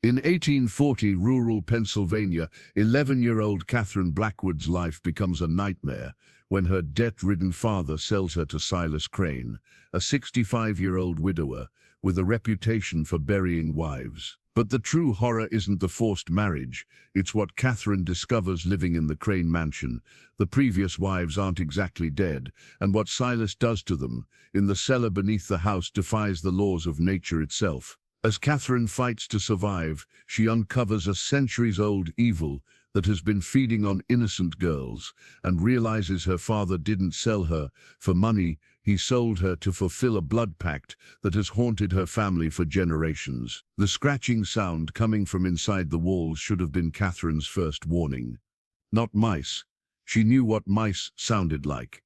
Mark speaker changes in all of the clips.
Speaker 1: In 1840, rural Pennsylvania, 11-year-old Catherine Blackwood's life becomes a nightmare when her debt-ridden father sells her to Silas Crane, a 65-year-old widower with a reputation for burying wives. But the true horror isn't the forced marriage, it's what Catherine discovers living in the Crane mansion. The previous wives aren't exactly dead, and what Silas does to them in the cellar beneath the house defies the laws of nature itself. As Catherine fights to survive, she uncovers a centuries-old evil that has been feeding on innocent girls and realizes her father didn't sell her for money, he sold her to fulfill a blood pact that has haunted her family for generations. The scratching sound coming from inside the walls should have been Catherine's first warning. Not mice. She knew what mice sounded like.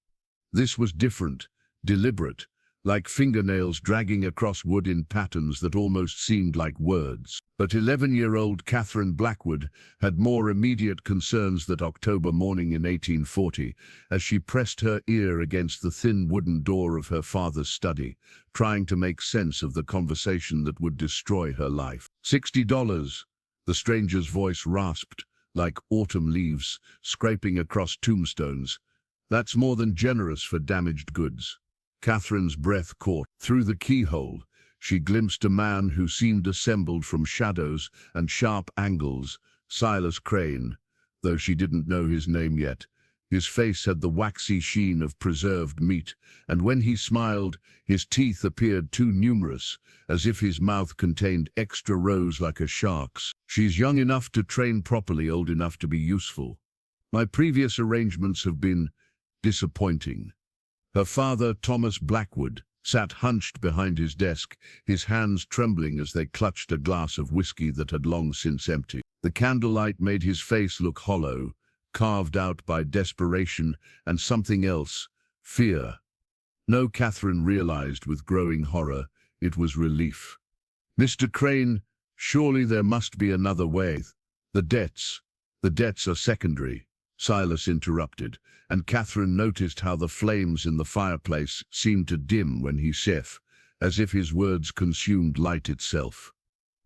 Speaker 1: This was different, deliberate, like fingernails dragging across wood in patterns that almost seemed like words. But 11-year-old Catherine Blackwood had more immediate concerns that October morning in 1840, as she pressed her ear against the thin wooden door of her father's study, trying to make sense of the conversation that would destroy her life. $60, the stranger's voice rasped, like autumn leaves scraping across tombstones. That's more than generous for damaged goods. Catherine's breath caught. Through the keyhole, she glimpsed a man who seemed assembled from shadows and sharp angles, Silas Crane, though she didn't know his name yet. His face had the waxy sheen of preserved meat, and when he smiled, his teeth appeared too numerous, as if his mouth contained extra rows like a shark's. She's young enough to train properly, old enough to be useful. My previous arrangements have been disappointing. Her father, Thomas Blackwood, sat hunched behind his desk, his hands trembling as they clutched a glass of whiskey that had long since emptied. The candlelight made his face look hollow, carved out by desperation and something else, fear. No, Catherine realized with growing horror, it was relief. Mr. Crane, surely there must be another way. The debts are secondary, Silas interrupted, and Catherine noticed how the flames in the fireplace seemed to dim when he said, as if his words consumed light itself.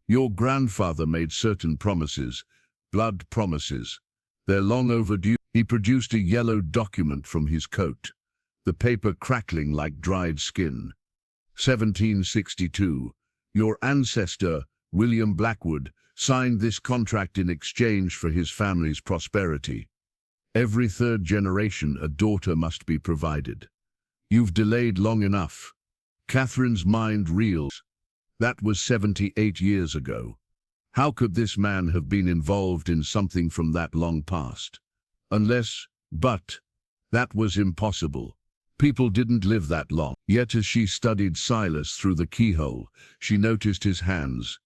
Speaker 1: Your grandfather made certain promises, blood promises. They're long overdue. He produced a yellow document from his coat, the paper crackling like dried skin. 1762. Your ancestor, William Blackwood, signed this contract in exchange for his family's prosperity. Every third generation a daughter must be provided. You've delayed long enough. Catherine's mind reels. That was 78 years ago. How could this man have been involved in something from that long past? But that was impossible. People didn't live that long. Yet as she studied Silas through the keyhole, she noticed his hands.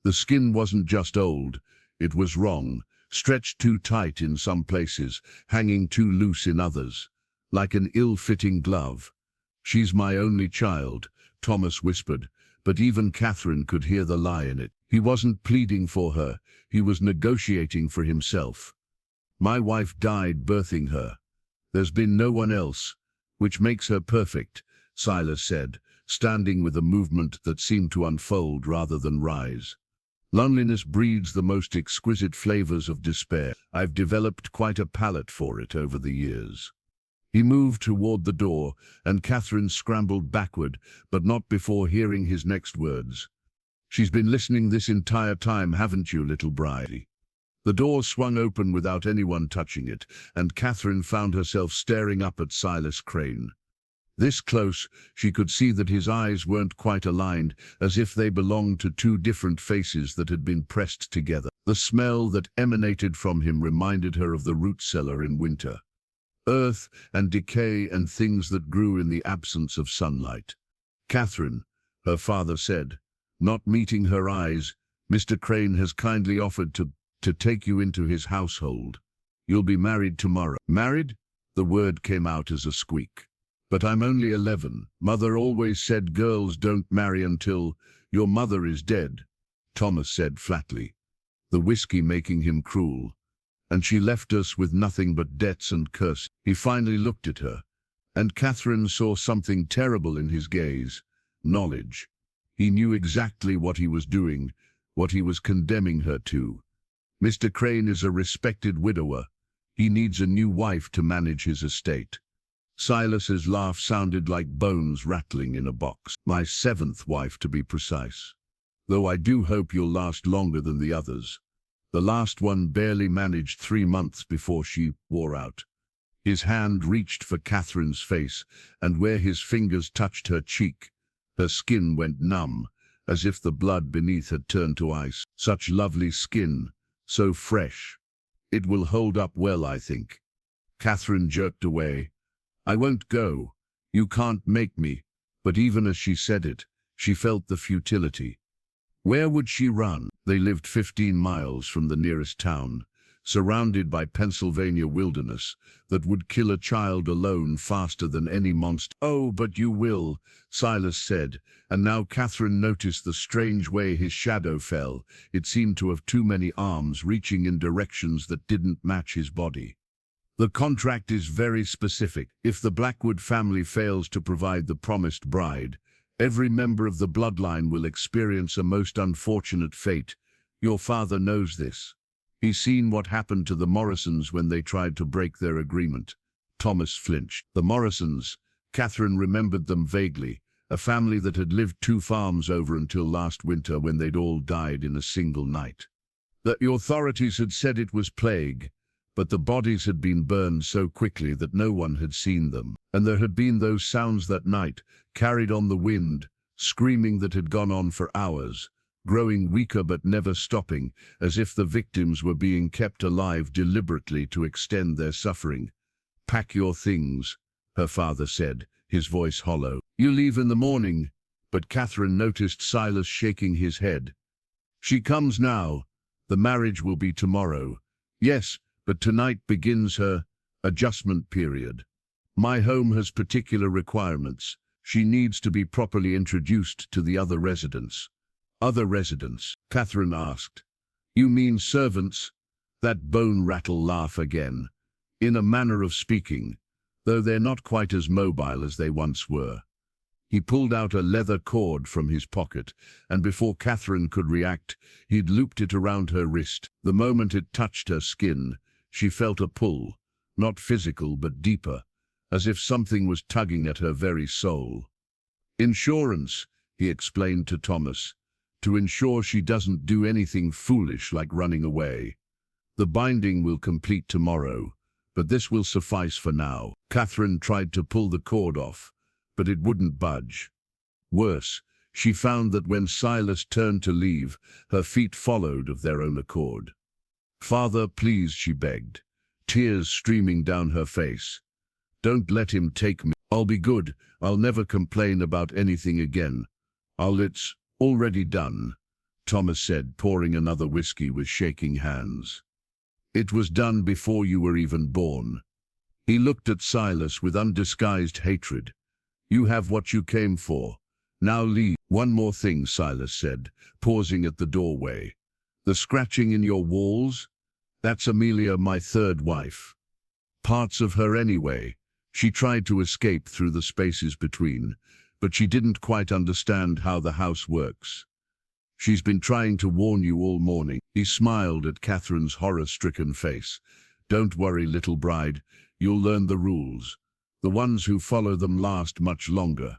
Speaker 1: The skin wasn't just old, it was wrong. Stretched too tight in some places, hanging too loose in others, like an ill-fitting glove. She's my only child, Thomas whispered, but even Catherine could hear the lie in it. He wasn't pleading for her, he was negotiating for himself. My wife died birthing her. There's been no one else, which makes her perfect, Silas said, standing with a movement that seemed to unfold rather than rise. Loneliness breeds the most exquisite flavors of despair. I've developed quite a palate for it over the years. He moved toward the door, and Catherine scrambled backward, but not before hearing his next words. She's been listening this entire time, haven't you, little bride? The door swung open without anyone touching it, and Catherine found herself staring up at Silas Crane. This close, she could see that his eyes weren't quite aligned, as if they belonged to two different faces that had been pressed together. The smell that emanated from him reminded her of the root cellar in winter. Earth and decay and things that grew in the absence of sunlight. Catherine, her father said, not meeting her eyes, Mr. Crane has kindly offered to take you into his household. You'll be married tomorrow. Married? The word came out as a squeak. But I'm only 11. Mother always said girls don't marry until your mother is dead, Thomas said flatly, the whiskey making him cruel. And she left us with nothing but debts and curse. He finally looked at her, and Catherine saw something terrible in his gaze. Knowledge. He knew exactly what he was doing, what he was condemning her to. Mr. Crane is a respected widower. He needs a new wife to manage his estate. Silas's laugh sounded like bones rattling in a box. My seventh wife, to be precise. Though I do hope you'll last longer than the others. The last one barely managed 3 months before she wore out. His hand reached for Catherine's face, and where his fingers touched her cheek, her skin went numb, as if the blood beneath had turned to ice. Such lovely skin, so fresh. It will hold up well, I think. Catherine jerked away. I won't go. You can't make me. But even as she said it, she felt the futility. Where would she run? They lived 15 miles from the nearest town, surrounded by Pennsylvania wilderness that would kill a child alone faster than any monster. Oh, but you will, Silas said, and now Catherine noticed the strange way his shadow fell. It seemed to have too many arms reaching in directions that didn't match his body. The contract is very specific. If the Blackwood family fails to provide the promised bride, every member of the bloodline will experience a most unfortunate fate. Your father knows this. He's seen what happened to the Morrisons when they tried to break their agreement. Thomas flinched. The Morrisons, Catherine remembered them vaguely, a family that had lived 2 farms over until last winter when they'd all died in a single night. The authorities had said it was plague, but the bodies had been burned so quickly that no one had seen them. And there had been those sounds that night, carried on the wind, screaming that had gone on for hours, growing weaker but never stopping, as if the victims were being kept alive deliberately to extend their suffering. Pack your things, her father said, his voice hollow. You leave in the morning. But Catherine noticed Silas shaking his head. She comes now. The marriage will be tomorrow. Yes, but tonight begins her adjustment period. My home has particular requirements. She needs to be properly introduced to the other residents. Other residents? Catherine asked. You mean servants? That bone-rattle laugh again. In a manner of speaking, though they're not quite as mobile as they once were. He pulled out a leather cord from his pocket, and before Catherine could react, he'd looped it around her wrist. The moment it touched her skin, she felt a pull, not physical but deeper, as if something was tugging at her very soul. Insurance, he explained to Thomas, to ensure she doesn't do anything foolish like running away. The binding will complete tomorrow, but this will suffice for now. Catherine tried to pull the cord off, but it wouldn't budge. Worse, she found that when Silas turned to leave, her feet followed of their own accord. Father, please, she begged, tears streaming down her face. Don't let him take me. I'll be good. I'll never complain about anything again. It's already done, Thomas said, pouring another whiskey with shaking hands. It was done before you were even born. He looked at Silas with undisguised hatred. You have what you came for. Now leave. One more thing, Silas said, pausing at the doorway. The scratching in your walls? That's Amelia, my third wife. Parts of her anyway. She tried to escape through the spaces between, but she didn't quite understand how the house works. She's been trying to warn you all morning. He smiled at Catherine's horror-stricken face. Don't worry, little bride. You'll learn the rules. The ones who follow them last much longer.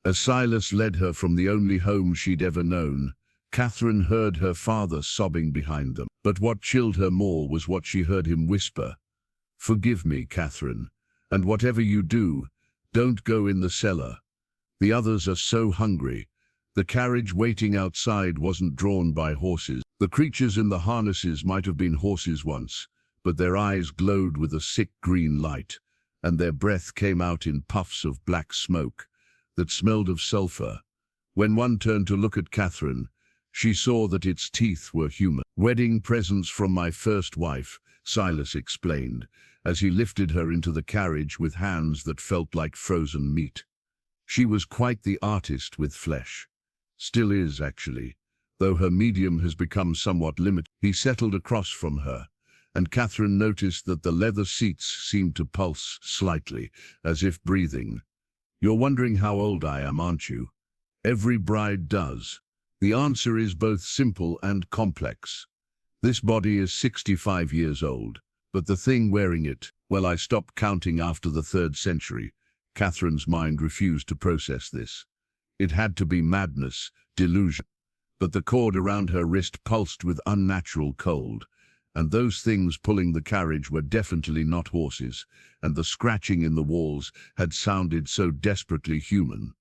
Speaker 1: As Silas led her from the only home she'd ever known, Catherine heard her father sobbing behind them. But what chilled her more was what she heard him whisper. Forgive me, Catherine, and whatever you do, don't go in the cellar. The others are so hungry. The carriage waiting outside wasn't drawn by horses. The creatures in the harnesses might have been horses once, but their eyes glowed with a sick green light, and their breath came out in puffs of black smoke that smelled of sulfur. When one turned to look at Catherine, she saw that its teeth were human. Wedding presents from my first wife, Silas explained, as he lifted her into the carriage with hands that felt like frozen meat. She was quite the artist with flesh. Still is, actually, though her medium has become somewhat limited. He settled across from her, and Catherine noticed that the leather seats seemed to pulse slightly, as if breathing. You're wondering how old I am, aren't you? Every bride does. The answer is both simple and complex. This body is 65 years old, but the thing wearing it, well, I stopped counting after the 3rd century. Catherine's mind refused to process this. It had to be madness, delusion. But the cord around her wrist pulsed with unnatural cold, and those things pulling the carriage were definitely not horses, and the scratching in the walls had sounded so desperately human.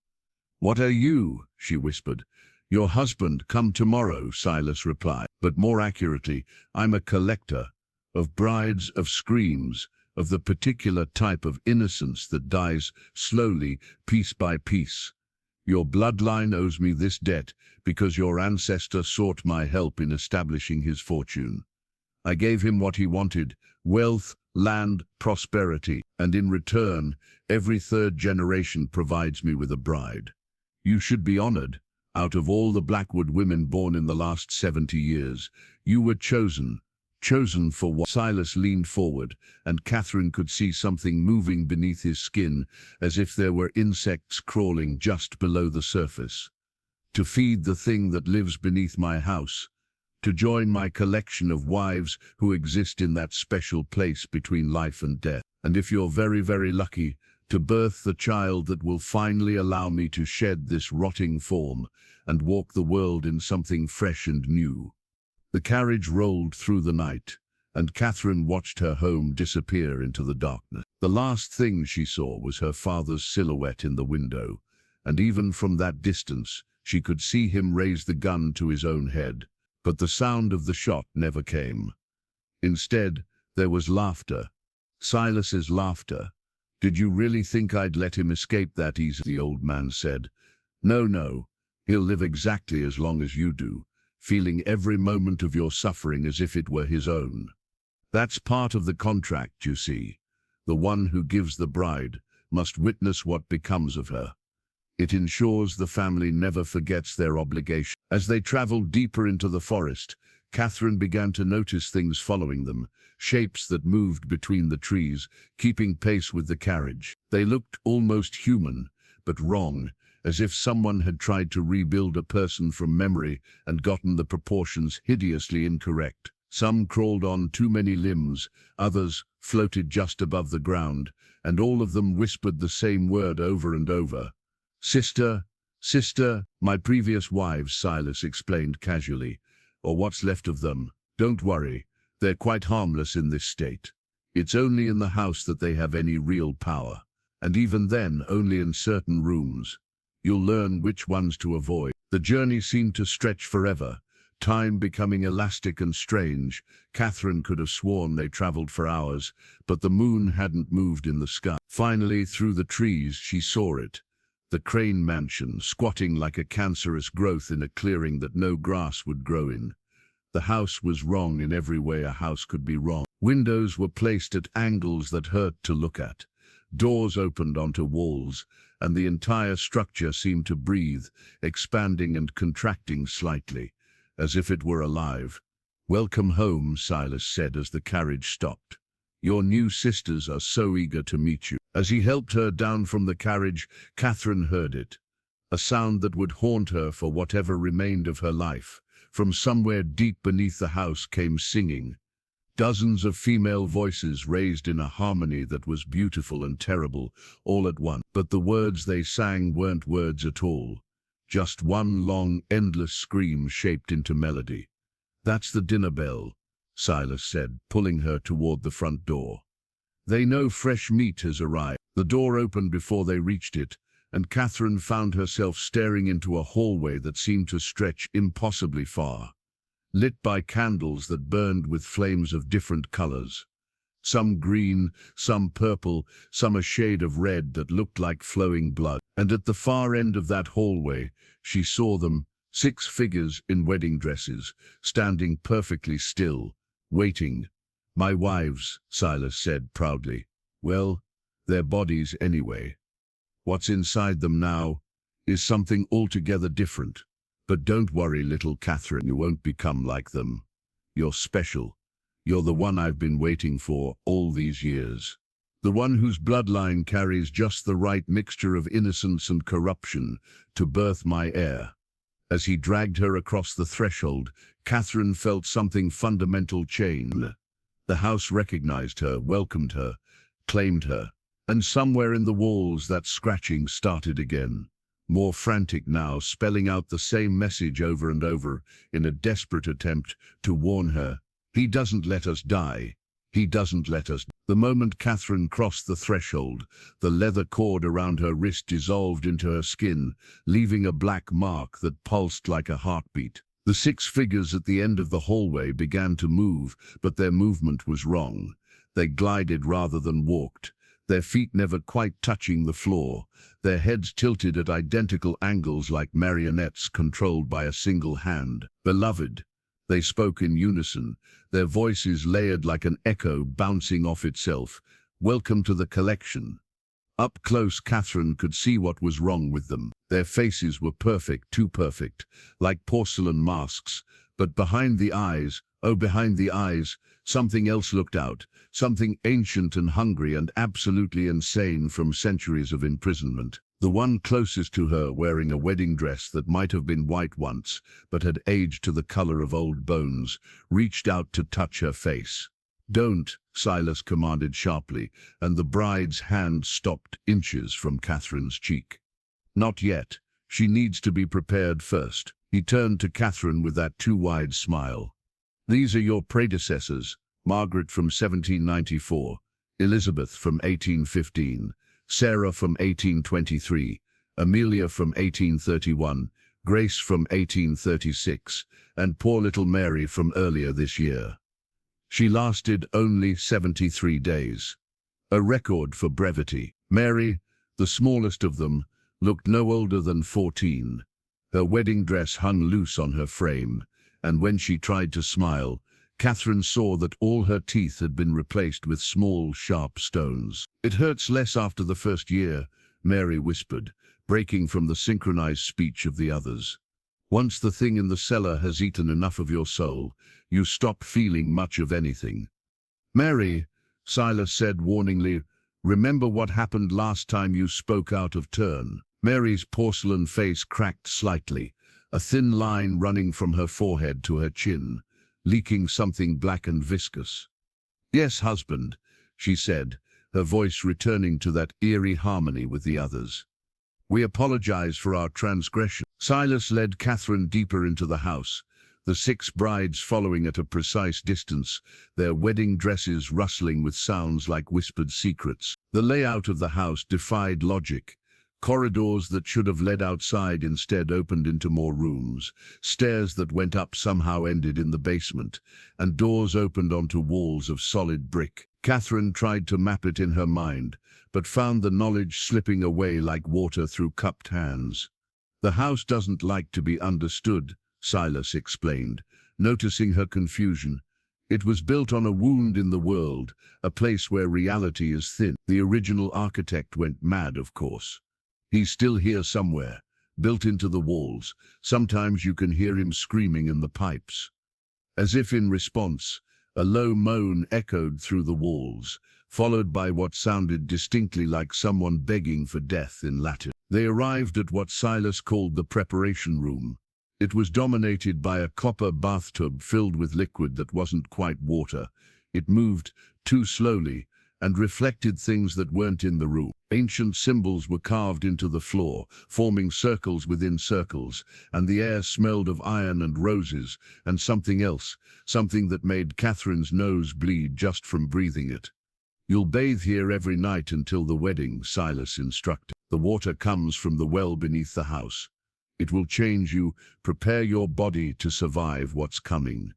Speaker 1: "What are you?" she whispered. "Your husband, come tomorrow," Silas replied. But more accurately, "I'm a collector of brides, of screams, of the particular type of innocence that dies slowly, piece by piece. Your bloodline owes me this debt because your ancestor sought my help in establishing his fortune. I gave him what he wanted, wealth, land, prosperity, and in return, every 3rd generation provides me with a bride. You should be honored. Out of all the Blackwood women born in the last 70 years, you were chosen. Chosen for what?" Silas leaned forward, and Catherine could see something moving beneath his skin, as if there were insects crawling just below the surface. "To feed the thing that lives beneath my house. To join my collection of wives who exist in that special place between life and death. And if you're very, very lucky, to birth the child that will finally allow me to shed this rotting form and walk the world in something fresh and new." The carriage rolled through the night, and Catherine watched her home disappear into the darkness. The last thing she saw was her father's silhouette in the window, and even from that distance, she could see him raise the gun to his own head. But the sound of the shot never came. Instead, there was laughter. Silas's laughter. "Did you really think I'd let him escape that easy?" the old man said. "No, no. He'll live exactly as long as you do, feeling every moment of your suffering as if it were his own. That's part of the contract, you see. The one who gives the bride must witness what becomes of her. It ensures the family never forgets their obligation." As they traveled deeper into the forest, Catherine began to notice things following them, shapes that moved between the trees, keeping pace with the carriage. They looked almost human, but wrong, as if someone had tried to rebuild a person from memory and gotten the proportions hideously incorrect. Some crawled on too many limbs, others floated just above the ground, and all of them whispered the same word over and over. "Sister, sister, my previous wives," Silas explained casually, "or what's left of them. Don't worry, they're quite harmless in this state. It's only in the house that they have any real power, and even then only in certain rooms. You'll learn which ones to avoid." The journey seemed to stretch forever, time becoming elastic and strange. Catherine could have sworn they traveled for hours, but the moon hadn't moved in the sky. Finally, through the trees, she saw it. The Crane mansion, squatting like a cancerous growth in a clearing that no grass would grow in. The house was wrong in every way a house could be wrong. Windows were placed at angles that hurt to look at. Doors opened onto walls, and the entire structure seemed to breathe, expanding and contracting slightly, as if it were alive. "Welcome home," Silas said as the carriage stopped. "Your new sisters are so eager to meet you." As he helped her down from the carriage, Catherine heard it, a sound that would haunt her for whatever remained of her life. From somewhere deep beneath the house came singing. Dozens of female voices raised in a harmony that was beautiful and terrible, all at once. But the words they sang weren't words at all. Just one long, endless scream shaped into melody. "That's the dinner bell," Silas said, pulling her toward the front door. "They know fresh meat has arrived." The door opened before they reached it, and Catherine found herself staring into a hallway that seemed to stretch impossibly far, lit by candles that burned with flames of different colors. Some green, some purple, some a shade of red that looked like flowing blood. And at the far end of that hallway, she saw them, 6 figures in wedding dresses, standing perfectly still, waiting. "My wives," Silas said proudly. "Well, their bodies anyway. What's inside them now is something altogether different. But don't worry, little Catherine, you won't become like them. You're special. You're the one I've been waiting for all these years. The one whose bloodline carries just the right mixture of innocence and corruption to birth my heir." As he dragged her across the threshold, Catherine felt something fundamental change. The house recognized her, welcomed her, claimed her. And somewhere in the walls that scratching started again. More frantic now, spelling out the same message over and over in a desperate attempt to warn her. He doesn't let us die. He doesn't let us. The moment Catherine crossed the threshold, the leather cord around her wrist dissolved into her skin, leaving a black mark that pulsed like a heartbeat. The 6 figures at the end of the hallway began to move, but their movement was wrong. They glided rather than walked, their feet never quite touching the floor, their heads tilted at identical angles like marionettes controlled by a single hand. Beloved, they spoke in unison, their voices layered like an echo bouncing off itself. Welcome to the collection. Up close, Catherine could see what was wrong with them. Their faces were perfect, too perfect, like porcelain masks. But behind the eyes, oh, behind the eyes, something else looked out, something ancient and hungry and absolutely insane from centuries of imprisonment. The one closest to her, wearing a wedding dress that might have been white once, but had aged to the color of old bones, reached out to touch her face. Don't, Silas commanded sharply, and the bride's hand stopped inches from Catherine's cheek. Not yet. She needs to be prepared first. He turned to Catherine with that too wide smile. These are your predecessors, Margaret from 1794, Elizabeth from 1815, Sarah from 1823, Amelia from 1831, Grace from 1836, and poor little Mary from earlier this year. She lasted only 73 days. A record for brevity. Mary, the smallest of them, looked no older than 14. Her wedding dress hung loose on her frame, and when she tried to smile, Catherine saw that all her teeth had been replaced with small, sharp stones. It hurts less after the first year, Mary whispered, breaking from the synchronized speech of the others. Once the thing in the cellar has eaten enough of your soul, you stop feeling much of anything. Mary, Silas said warningly, remember what happened last time you spoke out of turn. Mary's porcelain face cracked slightly, a thin line running from her forehead to her chin, leaking something black and viscous. Yes, husband, she said, her voice returning to that eerie harmony with the others. We apologize for our transgression. Silas led Catherine deeper into the house, the 6 brides following at a precise distance, their wedding dresses rustling with sounds like whispered secrets. The layout of the house defied logic. Corridors that should have led outside instead opened into more rooms, stairs that went up somehow ended in the basement, and doors opened onto walls of solid brick. Catherine tried to map it in her mind, but found the knowledge slipping away like water through cupped hands. The house doesn't like to be understood, Silas explained, noticing her confusion. It was built on a wound in the world, a place where reality is thin. The original architect went mad, of course. He's still here somewhere, built into the walls. Sometimes you can hear him screaming in the pipes. As if in response, a low moan echoed through the walls, followed by what sounded distinctly like someone begging for death in Latin. They arrived at what Silas called the preparation room. It was dominated by a copper bathtub filled with liquid that wasn't quite water. It moved too slowly and reflected things that weren't in the room. Ancient symbols were carved into the floor, forming circles within circles, and the air smelled of iron and roses, and something else, something that made Catherine's nose bleed just from breathing it. You'll bathe here every night until the wedding, Silas instructed. The water comes from the well beneath the house. It will change you, prepare your body to survive what's coming.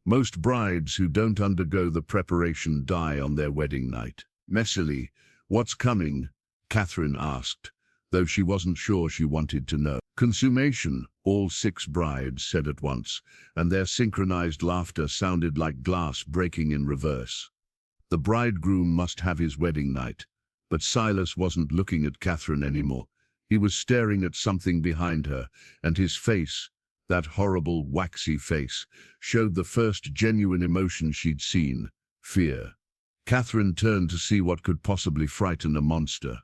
Speaker 1: Most brides who don't undergo the preparation die on their wedding night. Messily, what's coming? Catherine asked, though she wasn't sure she wanted to know. Consummation, all 6 brides said at once, and their synchronized laughter sounded like glass breaking in reverse. The bridegroom must have his wedding night, but Silas wasn't looking at Catherine anymore. He was staring at something behind her, and his face, that horrible, waxy face, showed the first genuine emotion she'd seen: fear. Catherine turned to see what could possibly frighten a monster.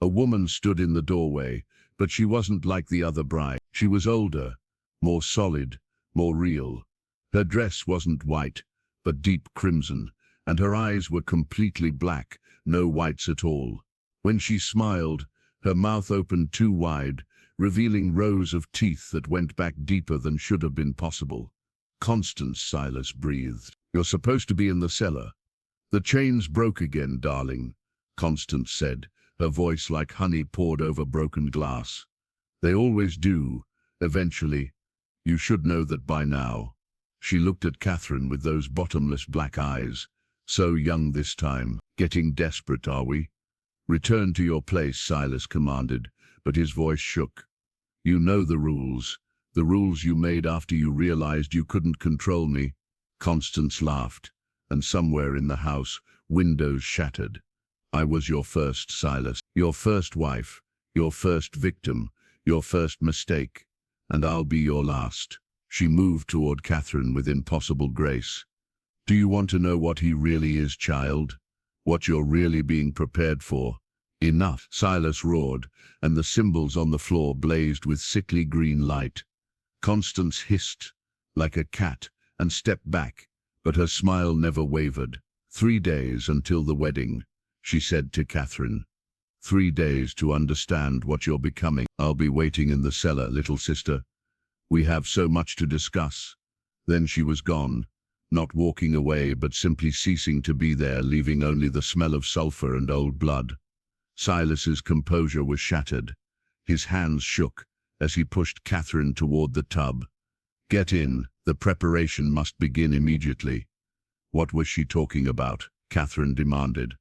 Speaker 1: A woman stood in the doorway, but she wasn't like the other bride. She was older, more solid, more real. Her dress wasn't white, but deep crimson, and her eyes were completely black, no whites at all. When she smiled, her mouth opened too wide, revealing rows of teeth that went back deeper than should have been possible. "Constance," Silas breathed. "You're supposed to be in the cellar." "The chains broke again, darling," Constance said, her voice like honey poured over broken glass. "They always do, eventually. You should know that by now." She looked at Catherine with those bottomless black eyes. "So young this time. Getting desperate, are we?" "Return to your place," Silas commanded, but his voice shook. "You know the rules you made after you realized you couldn't control me." Constance laughed, and somewhere in the house, windows shattered. "I was your first, Silas. Your first wife, your first victim, your first mistake, and I'll be your last." She moved toward Catherine with impossible grace. "Do you want to know what he really is, child? What you're really being prepared for?" "Enough," Silas roared, and the symbols on the floor blazed with sickly green light. Constance hissed like a cat and stepped back, but her smile never wavered. "3 days until the wedding," she said to Catherine. 3 days to understand what you're becoming. I'll be waiting in the cellar, little sister. We have so much to discuss." Then she was gone, not walking away but simply ceasing to be there, leaving only the smell of sulfur and old blood. Silas's composure was shattered. His hands shook as he pushed Catherine toward the tub. "Get in. The preparation must begin immediately." "What was she talking about?" Catherine demanded.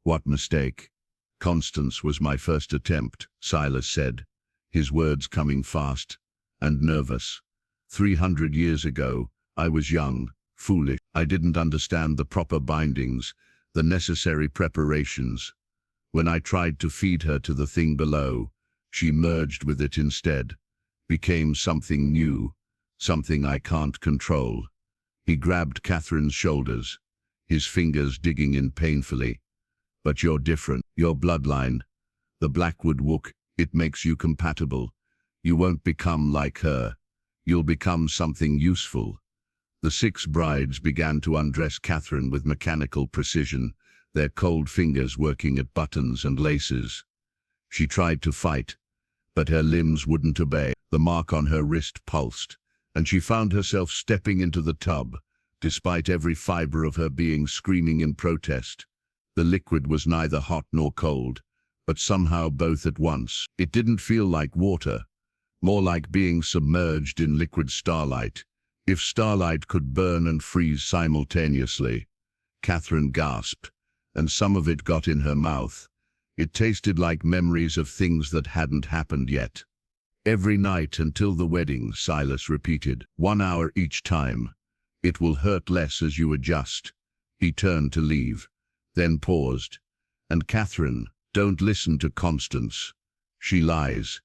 Speaker 1: "What mistake?" "Constance was my first attempt," Silas said, his words coming fast and nervous. 300 years ago, I was young, foolish. I didn't understand the proper bindings, the necessary preparations. When I tried to feed her to the thing below, she merged with it instead, became something new, something I can't control." He grabbed Catherine's shoulders, his fingers digging in painfully. "But you're different. Your bloodline, the Blackwood Wook, it makes you compatible. You won't become like her. You'll become something useful." The 6 brides began to undress Catherine with mechanical precision, their cold fingers working at buttons and laces. She tried to fight, but her limbs wouldn't obey. The mark on her wrist pulsed, and she found herself stepping into the tub, despite every fiber of her being screaming in protest. The liquid was neither hot nor cold, but somehow both at once. It didn't feel like water, more like being submerged in liquid starlight. If starlight could burn and freeze simultaneously. Catherine gasped, and some of it got in her mouth. It tasted like memories of things that hadn't happened yet. "Every night until the wedding," Silas repeated, 1 hour each time. "It will hurt less as you adjust." He turned to leave, then paused. "And Catherine, don't listen to Constance. She lies.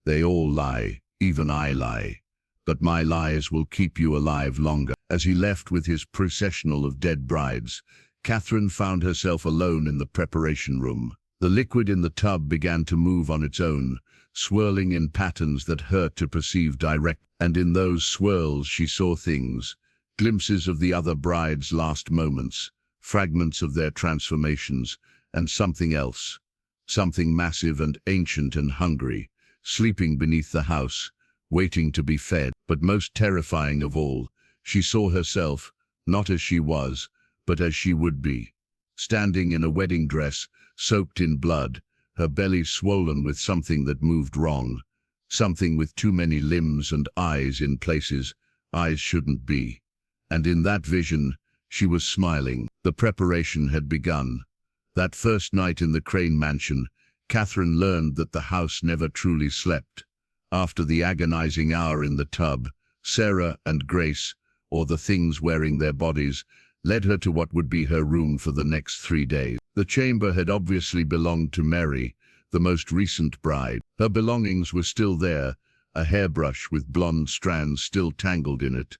Speaker 1: They all lie, even I lie. But my lies will keep you alive longer." As he left with his processional of dead brides, Catherine found herself alone in the preparation room. The liquid in the tub began to move on its own, swirling in patterns that hurt to perceive direct. And in those swirls she saw things, glimpses of the other brides' last moments, fragments of their transformations, and something else, something massive and ancient and hungry, sleeping beneath the house, waiting to be fed. But most terrifying of all, she saw herself, not as she was, but as she would be, standing in a wedding dress, soaked in blood, her belly swollen with something that moved wrong, something with too many limbs and eyes in places eyes shouldn't be. And in that vision, she was smiling. The preparation had begun. That first night in the Crane mansion, Catherine learned that the house never truly slept. After the agonizing hour in the tub, Sarah and Grace, or the things wearing their bodies, led her to what would be her room for the next 3 days. The chamber had obviously belonged to Mary, the most recent bride. Her belongings were still there, a hairbrush with blonde strands still tangled in it,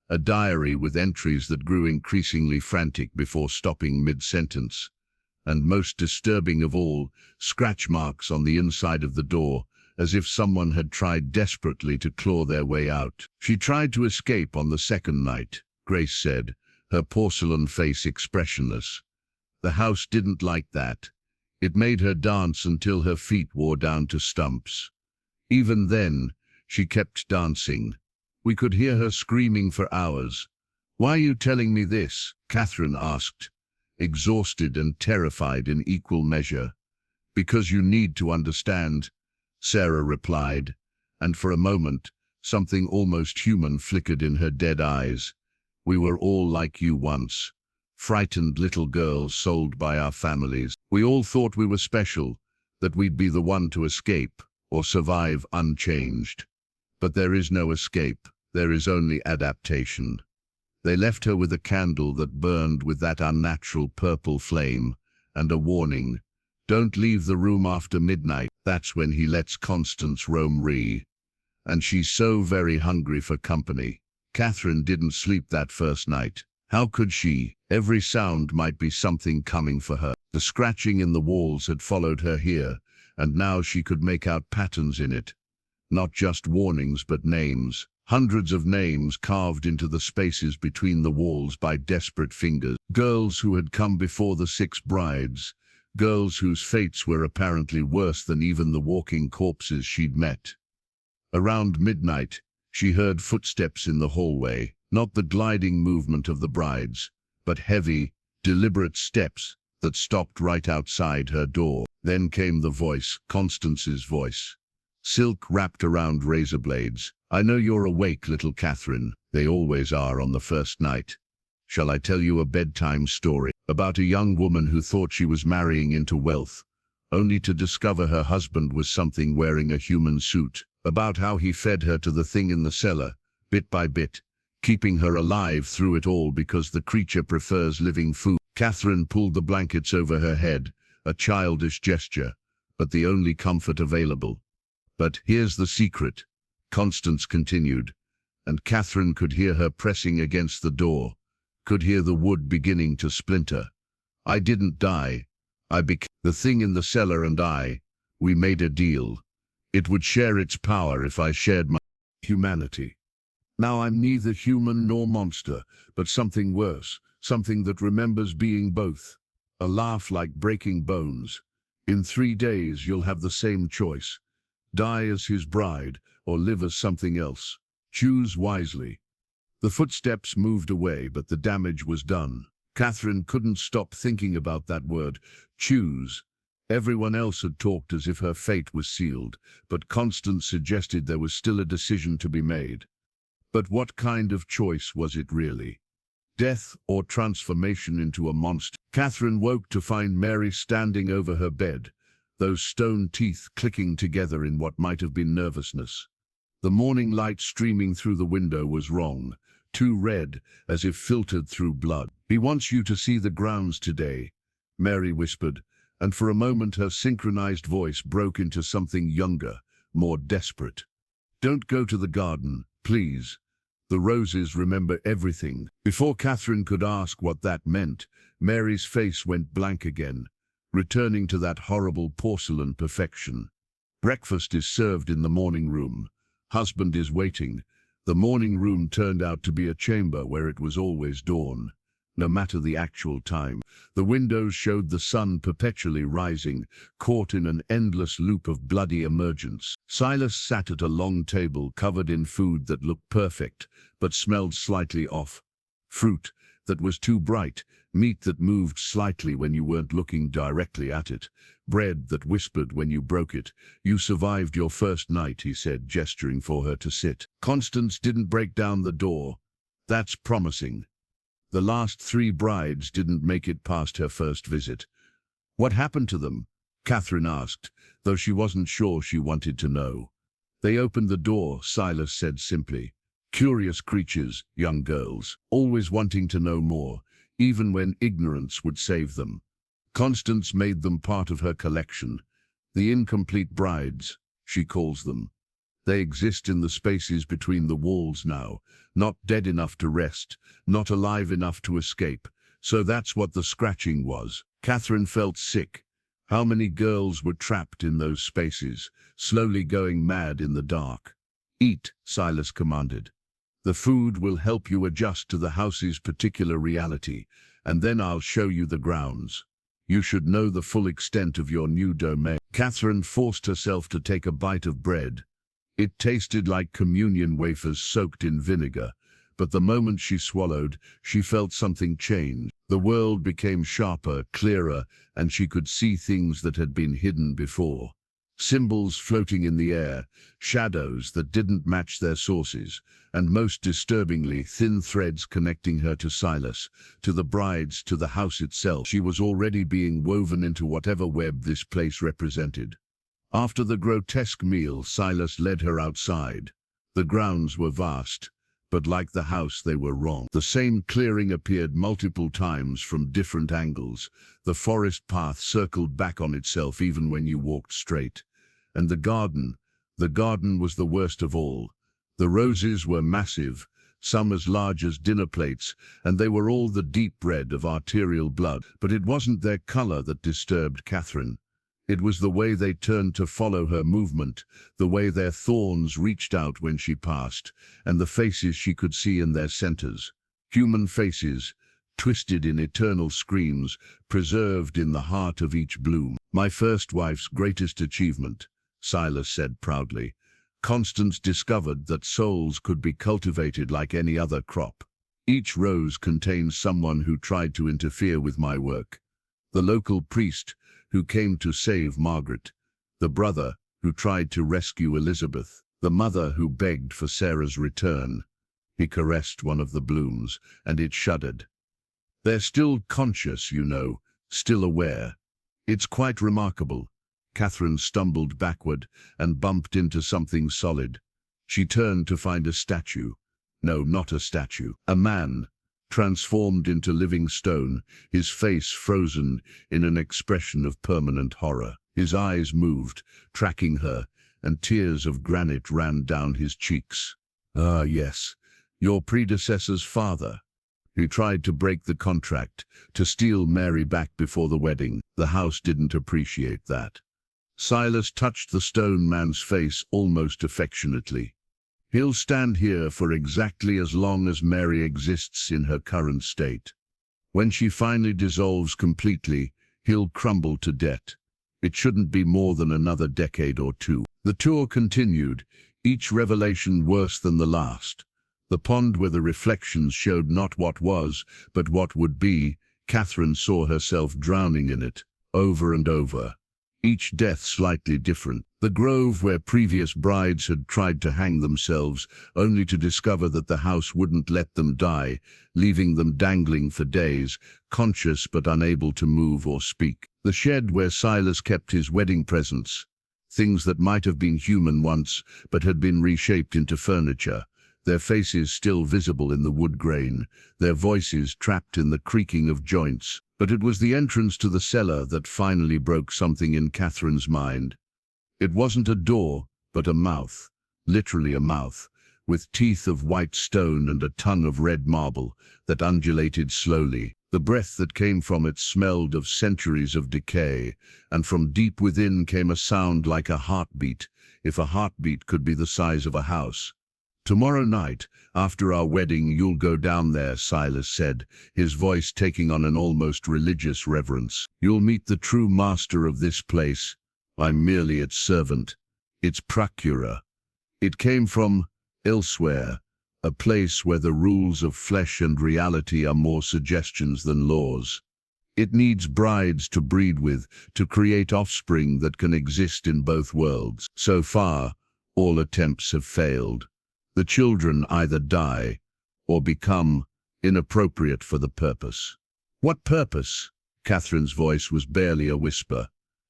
Speaker 1: a diary with entries that grew increasingly frantic before stopping mid-sentence, and most disturbing of all, scratch marks on the inside of the door, as if someone had tried desperately to claw their way out. She tried to escape on the second night, Grace said, her porcelain face expressionless. The house didn't like that. It made her dance until her feet wore down to stumps. Even then, she kept dancing. We could hear her screaming for hours. "Why are you telling me this?" Catherine asked, exhausted and terrified in equal measure. "Because you need to understand," Sarah replied, and for a moment, something almost human flickered in her dead eyes. "We were all like you once. Frightened little girls sold by our families. We all thought we were special, that we'd be the one to escape or survive unchanged. But there is no escape, there is only adaptation." They left her with a candle that burned with that unnatural purple flame, and a warning: "Don't leave the room after midnight." That's when he lets Constance roam free. And she's so very hungry for company. Catherine didn't sleep that first night. How could she? Every sound might be something coming for her. The scratching in the walls had followed her here, and now she could make out patterns in it. Not just warnings, but names. Hundreds of names carved into the spaces between the walls by desperate fingers. Girls who had come before the 6 brides. Girls whose fates were apparently worse than even the walking corpses she'd met. Around midnight, she heard footsteps in the hallway. Not the gliding movement of the brides, but heavy, deliberate steps that stopped right outside her door. Then came the voice, Constance's voice. Silk wrapped around razor blades. "I know you're awake, little Catherine. They always are on the first night. Shall I tell you a bedtime story about a young woman who thought she was marrying into wealth, only to discover her husband was something wearing a human suit? About how he fed her to the thing in the cellar, bit by bit, keeping her alive through it all because the creature prefers living food." Catherine pulled the blankets over her head, a childish gesture, but the only comfort available. "But here's the secret," Constance continued, and Catherine could hear her pressing against the door, could hear the wood beginning to splinter. "I didn't die. I became the thing in the cellar, and we made a deal. It would share its power if I shared my humanity. Now I'm neither human nor monster, but something worse, something that remembers being both." A laugh like breaking bones. "In 3 days you'll have the same choice. Die as his bride, or live as something else. Choose wisely." The footsteps moved away, but the damage was done. Catherine couldn't stop thinking about that word, choose. Everyone else had talked as if her fate was sealed, but Constance suggested there was still a decision to be made. But what kind of choice was it really? Death or transformation into a monster? Catherine woke to find Mary standing over her bed, those stone teeth clicking together in what might have been nervousness. The morning light streaming through the window was wrong, too red, as if filtered through blood. "He wants you to see the grounds today," Mary whispered, and for a moment her synchronized voice broke into something younger, more desperate. "Don't go to the garden, please. The roses remember everything." Before Catherine could ask what that meant, Mary's face went blank again, returning to that horrible porcelain perfection. "Breakfast is served in the morning room. Husband is waiting." The morning room turned out to be a chamber where it was always dawn, no matter the actual time. The windows showed the sun perpetually rising, caught in an endless loop of bloody emergence. Silas sat at a long table covered in food that looked perfect, but smelled slightly off. Fruit that was too bright, meat that moved slightly when you weren't looking directly at it, bread that whispered when you broke it. "You survived your first night," he said, gesturing for her to sit. Constance didn't break down the door. That's promising. The last 3 brides didn't make it past her first visit. "What happened to them?" Catherine asked, though she wasn't sure she wanted to know. "They opened the door," Silas said simply. "Curious creatures, young girls, always wanting to know more, even when ignorance would save them. Constance made them part of her collection. The incomplete brides, she calls them. They exist in the spaces between the walls now, not dead enough to rest, not alive enough to escape. So that's what the scratching was." Catherine felt sick, How many girls were trapped in those spaces, slowly going mad in the dark? Eat, Silas commanded. The food will help you adjust to the house's particular reality, and then I'll show you the grounds. You should know the full extent of your new domain. Catherine forced herself to take a bite of bread. It tasted like communion wafers soaked in vinegar, but the moment she swallowed, she felt something change. The world became sharper, clearer, and she could see things that had been hidden before. Symbols floating in the air, shadows that didn't match their sources, and most disturbingly, thin threads connecting her to Silas, to the brides, to the house itself. She was already being woven into whatever web this place represented. After the grotesque meal, Silas led her outside. The grounds were vast, but like the house, they were wrong. The same clearing appeared multiple times from different angles. The forest path circled back on itself even when you walked straight. And the garden was the worst of all. The roses were massive, some as large as dinner plates, and they were all the deep red of arterial blood. But it wasn't their color that disturbed Catherine. It was the way they turned to follow her movement, the way their thorns reached out when she passed, and the faces she could see in their centers. Human faces, twisted in eternal screams, preserved in the heart of each bloom. My first wife's greatest achievement, Silas said proudly. Constance discovered that souls could be cultivated like any other crop. Each rose contained someone who tried to interfere with my work. The local priest, who came to save Margaret, the brother who tried to rescue Elizabeth, the mother who begged for Sarah's return. He caressed one of the blooms, and it shuddered. They're still conscious, you know, still aware. It's quite remarkable. Catherine stumbled backward and bumped into something solid. She turned to find a statue. No, not a statue. A man, transformed into living stone, his face frozen in an expression of permanent horror. His eyes moved, tracking her, and tears of granite ran down his cheeks. Ah, yes, your predecessor's father. He tried to break the contract, to steal Mary back before the wedding. The house didn't appreciate that. Silas touched the stone man's face almost affectionately. He'll stand here for exactly as long as Mary exists in her current state. When she finally dissolves completely, he'll crumble to debt. It shouldn't be more than another decade or two. The tour continued, each revelation worse than the last. The pond where the reflections showed not what was, but what would be. Catherine saw herself drowning in it, over and over. Each death slightly different. The grove where previous brides had tried to hang themselves, only to discover that the house wouldn't let them die, leaving them dangling for days, conscious but unable to move or speak. The shed where Silas kept his wedding presents, things that might have been human once, but had been reshaped into furniture, their faces still visible in the wood grain, their voices trapped in the creaking of joints. But it was the entrance to the cellar that finally broke something in Catherine's mind. It wasn't a door, but a mouth, literally a mouth, with teeth of white stone and a tongue of red marble that undulated slowly. The breath that came from it smelled of centuries of decay, and from deep within came a sound like a heartbeat, if a heartbeat could be the size of a house. Tomorrow night, after our wedding, you'll go down there, Silas said, his voice taking on an almost religious reverence. You'll meet the true master of this place. I'm merely its servant, its procurer. It came from elsewhere, a place where the rules of flesh and reality are more suggestions than laws. It needs brides to breed with, to create offspring that can exist in both worlds. So far, all attempts have failed. The children either die or become inappropriate for the purpose. What purpose? Catherine's voice was barely a whisper.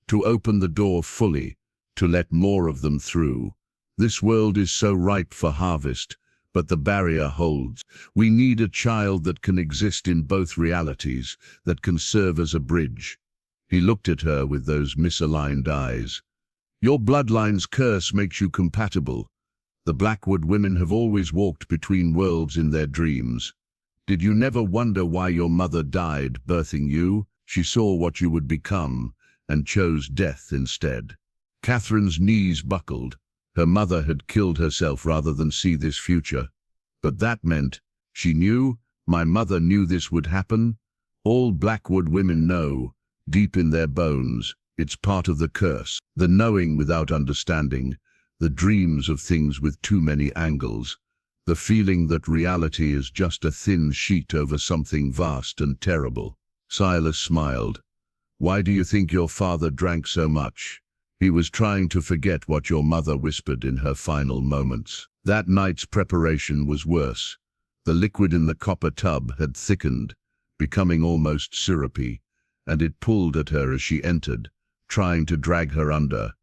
Speaker 1: To open the door fully, to let more of them through. This world is so ripe for harvest, but the barrier holds. We need a child that can exist in both realities, that can serve as a bridge. He looked at her with those misaligned eyes. Your bloodline's curse makes you compatible. The Blackwood women have always walked between worlds in their dreams. Did you never wonder why your mother died, birthing you? She saw what you would become, and chose death instead. Catherine's knees buckled. Her mother had killed herself rather than see this future. But that meant, she knew, my mother knew this would happen. All Blackwood women know, deep in their bones, it's part of the curse. The knowing without understanding, the dreams of things with too many angles, the feeling that reality is just a thin sheet over something vast and terrible. Silas smiled. Why do you think your father drank so much? He was trying to forget what your mother whispered in her final moments. That night's preparation was worse. The liquid in the copper tub had thickened, becoming almost syrupy, and it pulled at her as she entered, trying to drag her under.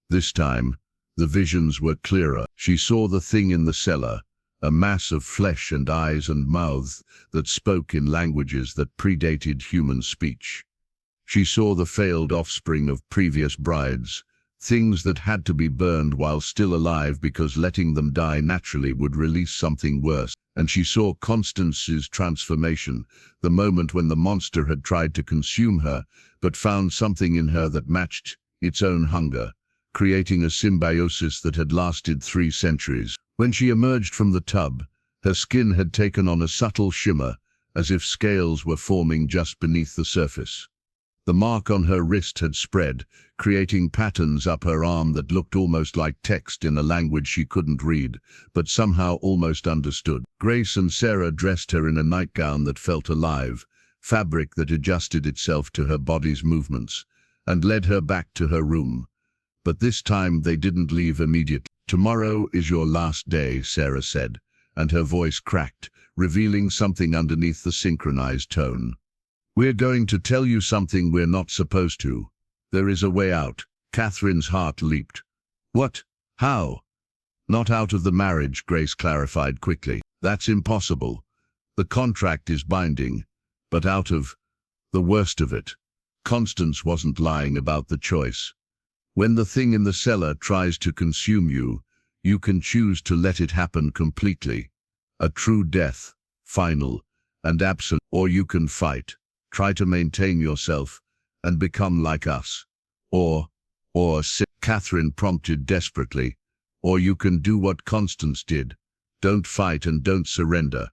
Speaker 1: This time, the visions were clearer. She saw the thing in the cellar, a mass of flesh and eyes and mouths that spoke in languages that predated human speech. She saw the failed offspring of previous brides, things that had to be burned while still alive because letting them die naturally would release something worse. And she saw Constance's transformation, the moment when the monster had tried to consume her, but found something in her that matched its own hunger, creating a symbiosis that had lasted 3 centuries. When she emerged from the tub, her skin had taken on a subtle shimmer, as if scales were forming just beneath the surface. The mark on her wrist had spread, creating patterns up her arm that looked almost like text in a language she couldn't read, but somehow almost understood. Grace and Sarah dressed her in a nightgown that felt alive, fabric that adjusted itself to her body's movements, and led her back to her room. But this time they didn't leave immediately. "Tomorrow is your last day," Sarah said, and her voice cracked, revealing something underneath the synchronized tone. "We're going to tell you something we're not supposed to. There is a way out." Catherine's heart leaped. "What? How?" "Not out of the marriage," Grace clarified quickly. "That's impossible. The contract is binding. But out of the worst of it." Constance wasn't lying about the choice. When the thing in the cellar tries to consume you, you can choose to let it happen completely. A true death, final and absolute. Or you can fight. Try to maintain yourself, and become like us. Or, Catherine prompted desperately, or you can do what Constance did. Don't fight and don't surrender.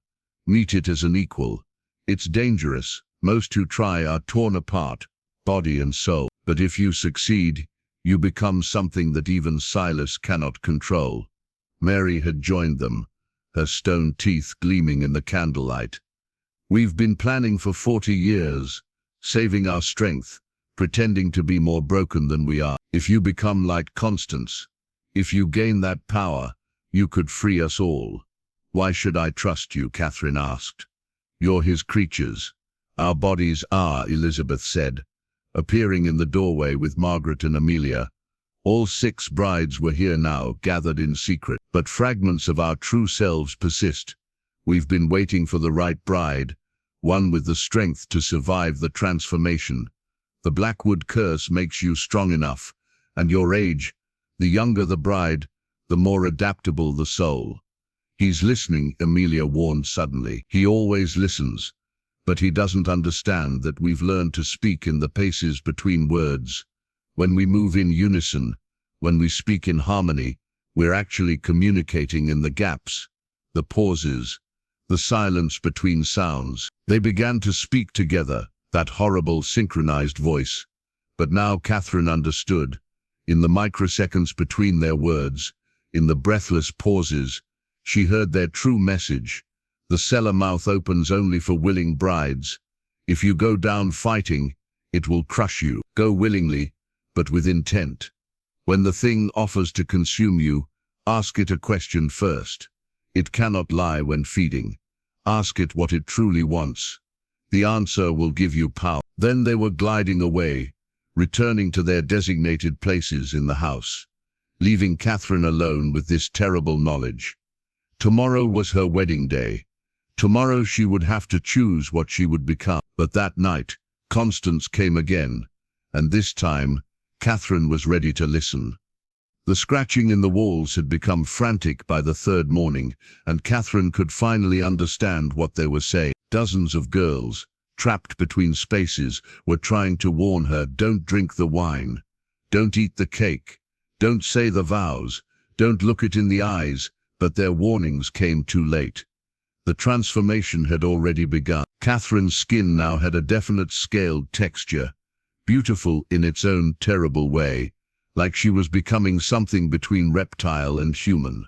Speaker 1: Meet it as an equal. It's dangerous. Most who try are torn apart, body and soul. But if you succeed, you become something that even Silas cannot control. Mary had joined them, her stone teeth gleaming in the candlelight. "We've been planning for 40 years, saving our strength, pretending to be more broken than we are. If you become like Constance, if you gain that power, you could free us all." "Why should I trust you?" Catherine asked. "You're his creatures. Our bodies are," Elizabeth said, appearing in the doorway with Margaret and Amelia. All 6 brides were here now, gathered in secret. "But fragments of our true selves persist. We've been waiting for the right bride, one with the strength to survive the transformation. The Blackwood curse makes you strong enough, and your age, the younger the bride, the more adaptable the soul." "He's listening," Amelia warned suddenly. "He always listens, but he doesn't understand that we've learned to speak in the paces between words. When we move in unison, when we speak in harmony, we're actually communicating in the gaps, the pauses, the silence between sounds." They began to speak together, that horrible synchronized voice. But now Catherine understood. In the microseconds between their words, in the breathless pauses, she heard their true message. The cellar mouth opens only for willing brides. If you go down fighting, it will crush you. Go willingly, but with intent. When the thing offers to consume you, ask it a question first. It cannot lie when feeding. Ask it what it truly wants. The answer will give you power. Then they were gliding away, returning to their designated places in the house, leaving Catherine alone with this terrible knowledge. Tomorrow was her wedding day. Tomorrow she would have to choose what she would become. But that night, Constance came again, and this time, Catherine was ready to listen. The scratching in the walls had become frantic by the 3rd morning, and Catherine could finally understand what they were saying. Dozens of girls, trapped between spaces, were trying to warn her, don't drink the wine, don't eat the cake, don't say the vows, don't look it in the eyes, but their warnings came too late. The transformation had already begun. Catherine's skin now had a definite scaled texture, beautiful in its own terrible way, like she was becoming something between reptile and human.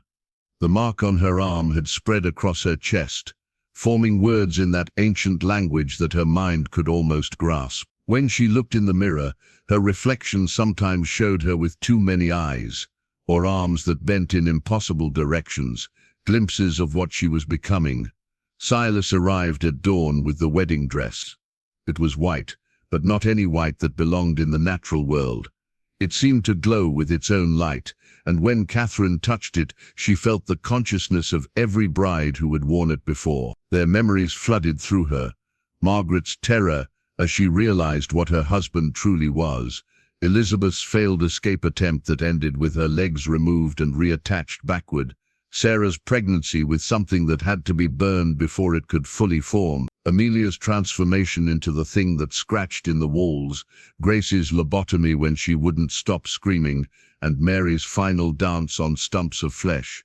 Speaker 1: The mark on her arm had spread across her chest, forming words in that ancient language that her mind could almost grasp. When she looked in the mirror, her reflection sometimes showed her with too many eyes, or arms that bent in impossible directions, glimpses of what she was becoming. Silas arrived at dawn with the wedding dress. It was white, but not any white that belonged in the natural world. It seemed to glow with its own light, and when Catherine touched it, she felt the consciousness of every bride who had worn it before. Their memories flooded through her. Margaret's terror as she realized what her husband truly was, Elizabeth's failed escape attempt that ended with her legs removed and reattached backward, Sarah's pregnancy with something that had to be burned before it could fully form, Amelia's transformation into the thing that scratched in the walls, Grace's lobotomy when she wouldn't stop screaming, and Mary's final dance on stumps of flesh.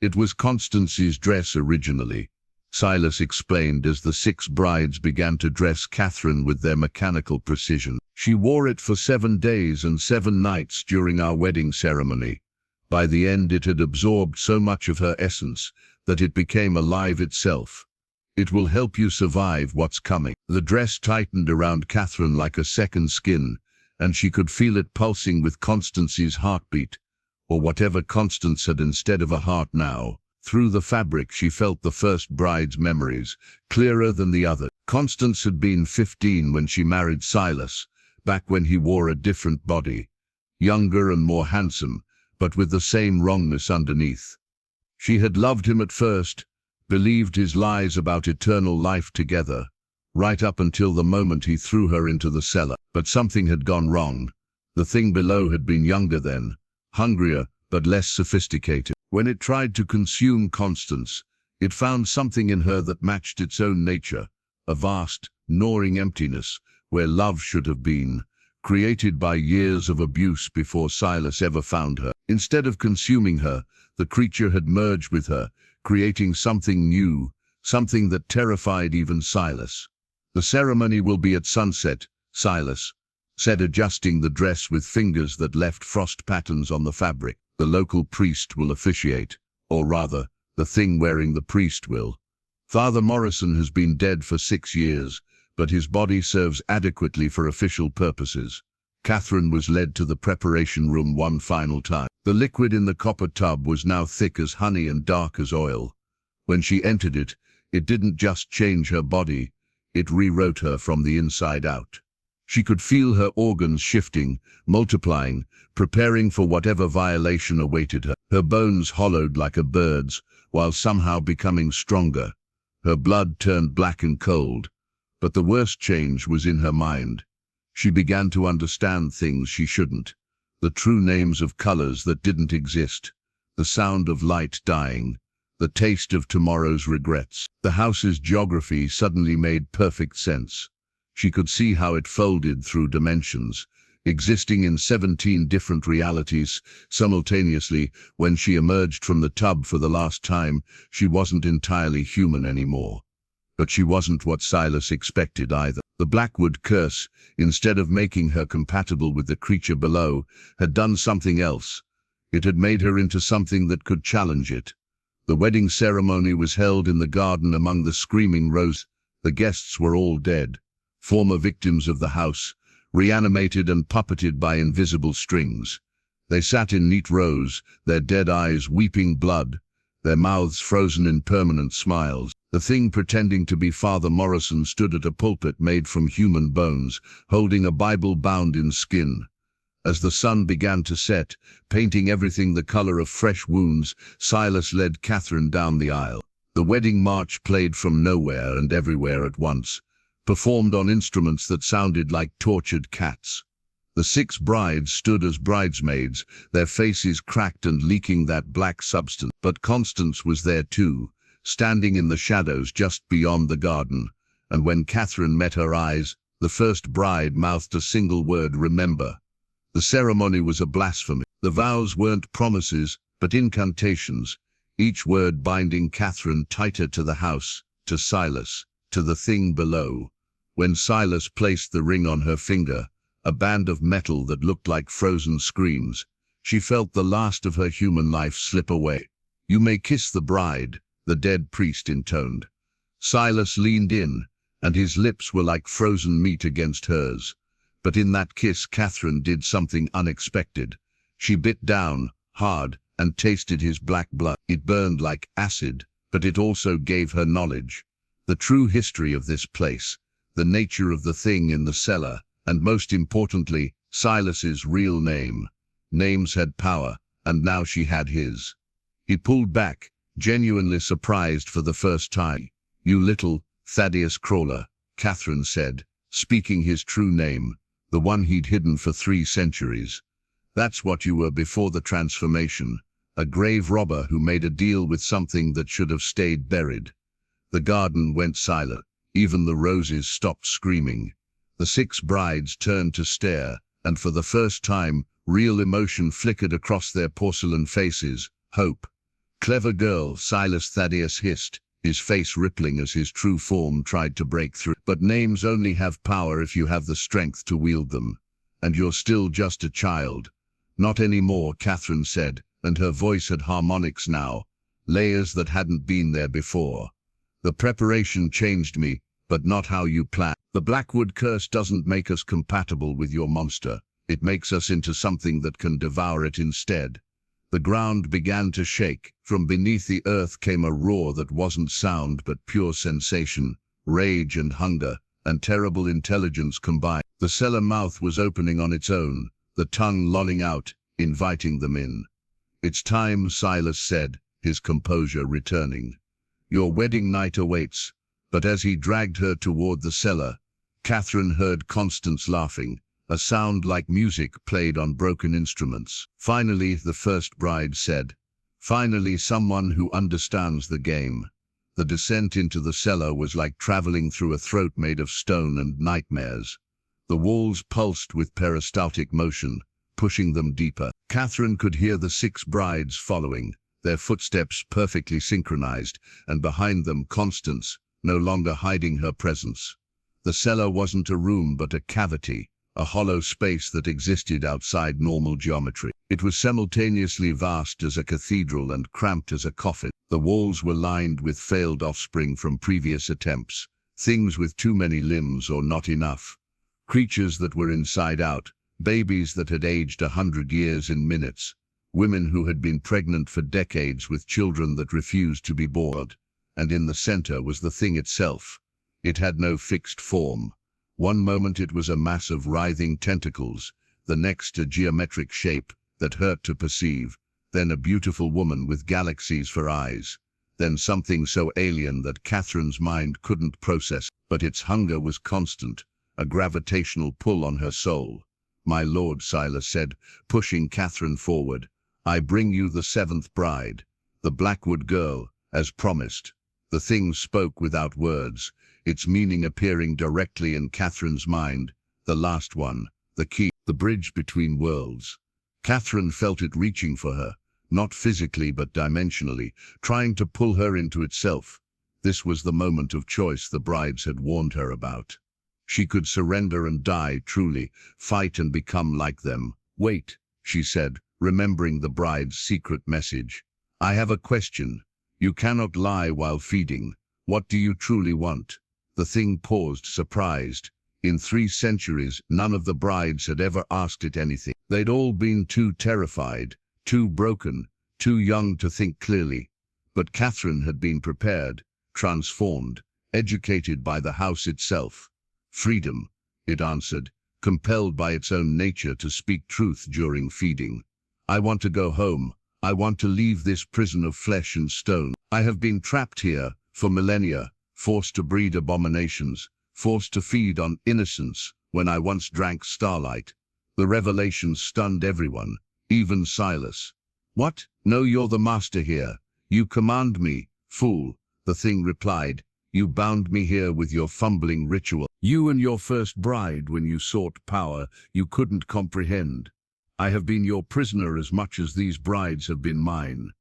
Speaker 1: It was Constance's dress originally, Silas explained as the 6 brides began to dress Catherine with their mechanical precision. She wore it for 7 days and 7 nights during our wedding ceremony. By the end it had absorbed so much of her essence that it became alive itself. It will help you survive what's coming. The dress tightened around Catherine like a second skin, and she could feel it pulsing with Constance's heartbeat, or whatever Constance had instead of a heart now. Through the fabric she felt the first bride's memories, clearer than the other. Constance had been 15 when she married Silas, back when he wore a different body, younger and more handsome, but with the same wrongness underneath. She had loved him at first, believed his lies about eternal life together, right up until the moment he threw her into the cellar. But something had gone wrong. The thing below had been younger then, hungrier, but less sophisticated. When it tried to consume Constance, it found something in her that matched its own nature, a vast, gnawing emptiness where love should have been, created by years of abuse before Silas ever found her. Instead of consuming her, the creature had merged with her, creating something new, something that terrified even Silas. The ceremony will be at sunset, Silas said, adjusting the dress with fingers that left frost patterns on the fabric. The local priest will officiate, or rather, the thing wearing the priest will. Father Morrison has been dead for 6 years, but his body serves adequately for official purposes. Catherine was led to the preparation room one final time. The liquid in the copper tub was now thick as honey and dark as oil. When she entered it, it didn't just change her body, it rewrote her from the inside out. She could feel her organs shifting, multiplying, preparing for whatever violation awaited her. Her bones hollowed like a bird's, while somehow becoming stronger. Her blood turned black and cold. But the worst change was in her mind. She began to understand things she shouldn't. The true names of colors that didn't exist. The sound of light dying. The taste of tomorrow's regrets. The house's geography suddenly made perfect sense. She could see how it folded through dimensions, existing in 17 different realities simultaneously. When she emerged from the tub for the last time, she wasn't entirely human anymore. But she wasn't what Silas expected either. The Blackwood curse, instead of making her compatible with the creature below, had done something else. It had made her into something that could challenge it. The wedding ceremony was held in the garden among the screaming roses. The guests were all dead. Former victims of the house, reanimated and puppeted by invisible strings. They sat in neat rows, their dead eyes weeping blood, their mouths frozen in permanent smiles. The thing pretending to be Father Morrison stood at a pulpit made from human bones, holding a Bible bound in skin. As the sun began to set, painting everything the color of fresh wounds, Silas led Catherine down the aisle. The wedding march played from nowhere and everywhere at once, performed on instruments that sounded like tortured cats. The 6 brides stood as bridesmaids, their faces cracked and leaking that black substance. But Constance was there too, standing in the shadows just beyond the garden, and when Catherine met her eyes, the first bride mouthed a single word: remember. The ceremony was a blasphemy. The vows weren't promises, but incantations, each word binding Catherine tighter to the house, to Silas, to the thing below. When Silas placed the ring on her finger, a band of metal that looked like frozen screams, she felt the last of her human life slip away. "You may kiss the bride," the dead priest intoned. Silas leaned in, and his lips were like frozen meat against hers. But in that kiss, Catherine did something unexpected. She bit down, hard, and tasted his black blood. It burned like acid, but it also gave her knowledge. The true history of this place, the nature of the thing in the cellar, and most importantly, Silas's real name. Names had power, and now she had his. He pulled back, genuinely surprised for the first time. "You little Thaddeus Crawler," Catherine said, speaking his true name, the one he'd hidden for 3 centuries. "That's what you were before the transformation, a grave robber who made a deal with something that should have stayed buried." The garden went silent. Even the roses stopped screaming. The 6 brides turned to stare, and for the first time, real emotion flickered across their porcelain faces: hope. "Clever girl," Silas Thaddeus hissed, his face rippling as his true form tried to break through. "But names only have power if you have the strength to wield them. And you're still just a child." "Not anymore," Catherine said, and her voice had harmonics now, layers that hadn't been there before. "The preparation changed me, but not how you plan. The Blackwood curse doesn't make us compatible with your monster. It makes us into something that can devour it instead." The ground began to shake. From beneath the earth came a roar that wasn't sound but pure sensation, rage and hunger, and terrible intelligence combined. The cellar mouth was opening on its own, the tongue lolling out, inviting them in. "It's time," Silas said, his composure returning. "Your wedding night awaits." But as he dragged her toward the cellar, Catherine heard Constance laughing, a sound like music played on broken instruments. "Finally," the first bride said. "Finally someone who understands the game." The descent into the cellar was like traveling through a throat made of stone and nightmares. The walls pulsed with peristaltic motion, pushing them deeper. Catherine could hear the 6 brides following, their footsteps perfectly synchronized, and behind them Constance, no longer hiding her presence. The cellar wasn't a room but a cavity, a hollow space that existed outside normal geometry. It was simultaneously vast as a cathedral and cramped as a coffin. The walls were lined with failed offspring from previous attempts, things with too many limbs or not enough. Creatures that were inside out, babies that had aged 100 years in minutes, women who had been pregnant for decades with children that refused to be born. And in the center was the thing itself. It had no fixed form. One moment it was a mass of writhing tentacles, the next a geometric shape that hurt to perceive, then a beautiful woman with galaxies for eyes, then something so alien that Catherine's mind couldn't process, but its hunger was constant, a gravitational pull on her soul. "My lord," Silas said, pushing Catherine forward, "I bring you the 7th bride, the Blackwood girl, as promised." The thing spoke without words, its meaning appearing directly in Catherine's mind. The last one, the key, the bridge between worlds. Catherine felt it reaching for her, not physically but dimensionally, trying to pull her into itself. This was the moment of choice the brides had warned her about. She could surrender and die truly, fight and become like them. "Wait," she said, remembering the bride's secret message. "I have a question. You cannot lie while feeding. What do you truly want?" The thing paused, surprised. In 3 centuries, none of the brides had ever asked it anything. They'd all been too terrified, too broken, too young to think clearly. But Catherine had been prepared, transformed, educated by the house itself. "Freedom," it answered, compelled by its own nature to speak truth during feeding. "I want to go home. I want to leave this prison of flesh and stone. I have been trapped here for millennia, forced to breed abominations, forced to feed on innocence when I once drank starlight." The revelation stunned everyone, even Silas. "What? No, you're the master here. You command me." "Fool," the thing replied. You bound me here with your fumbling ritual. You and your first bride, when you sought power, you couldn't comprehend. I have been your prisoner as much as these brides have been mine.